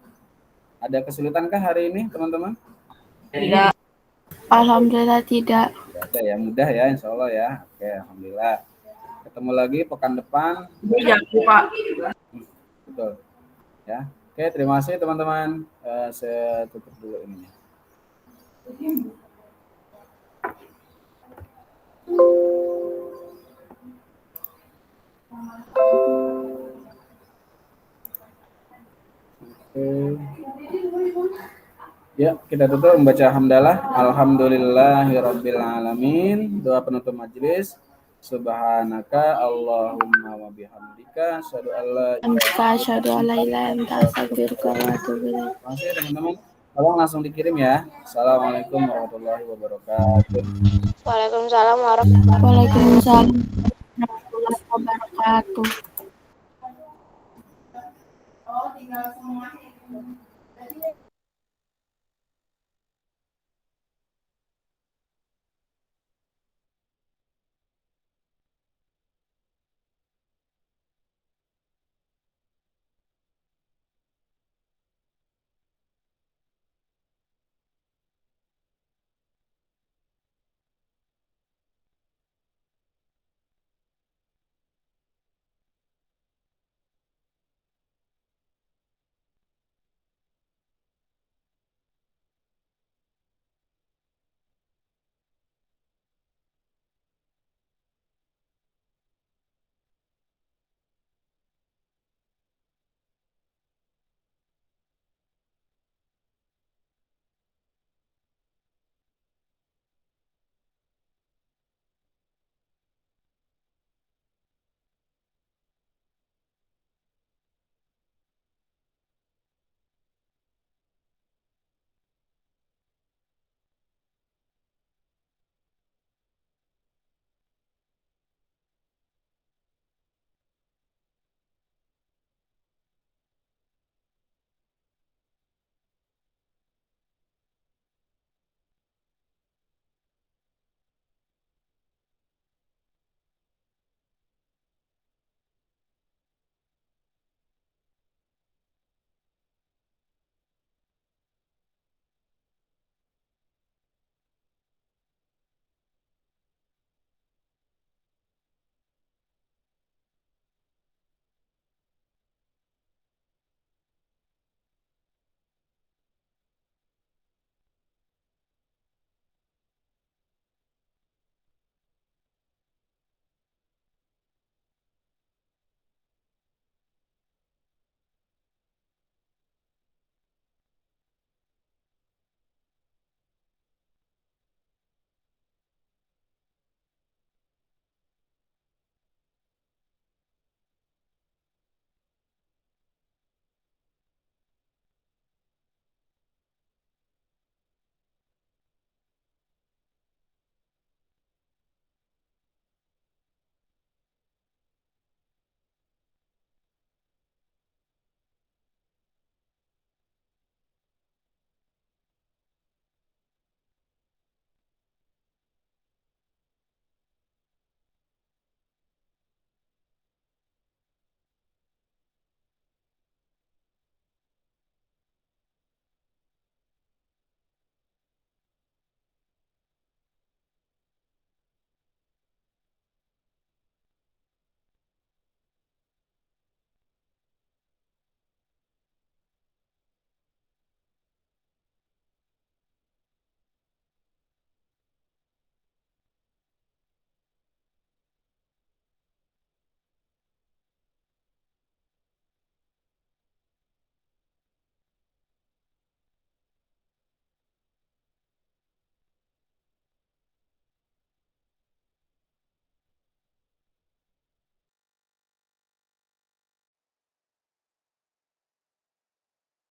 Ada kesulitankah hari ini, teman-teman? Tidak. Alhamdulillah tidak. Tidak ada ya, mudah ya, insya Allah ya. Oke, alhamdulillah. Ketemu lagi pekan depan. Jangan lupa. Betul. Ya. Oke, terima kasih teman-teman. Saya tutup dulu ininya. Ya, kita tutup membaca hamdalah. Alhamdulillahirabbil alamin. Doa penutup majelis. Subhanaka Allahumma wa bihamdika asyhadu an la ilaha illa anta astaghfiruka wa atubu ilaik. Terima kasih teman-teman. Tolong langsung dikirim ya. Assalamualaikum warahmatullahi wabarakatuh. Waalaikumsalam warahmatullahi Waalaikumsalam warahmatullahi wabarakatuh. tinggal semua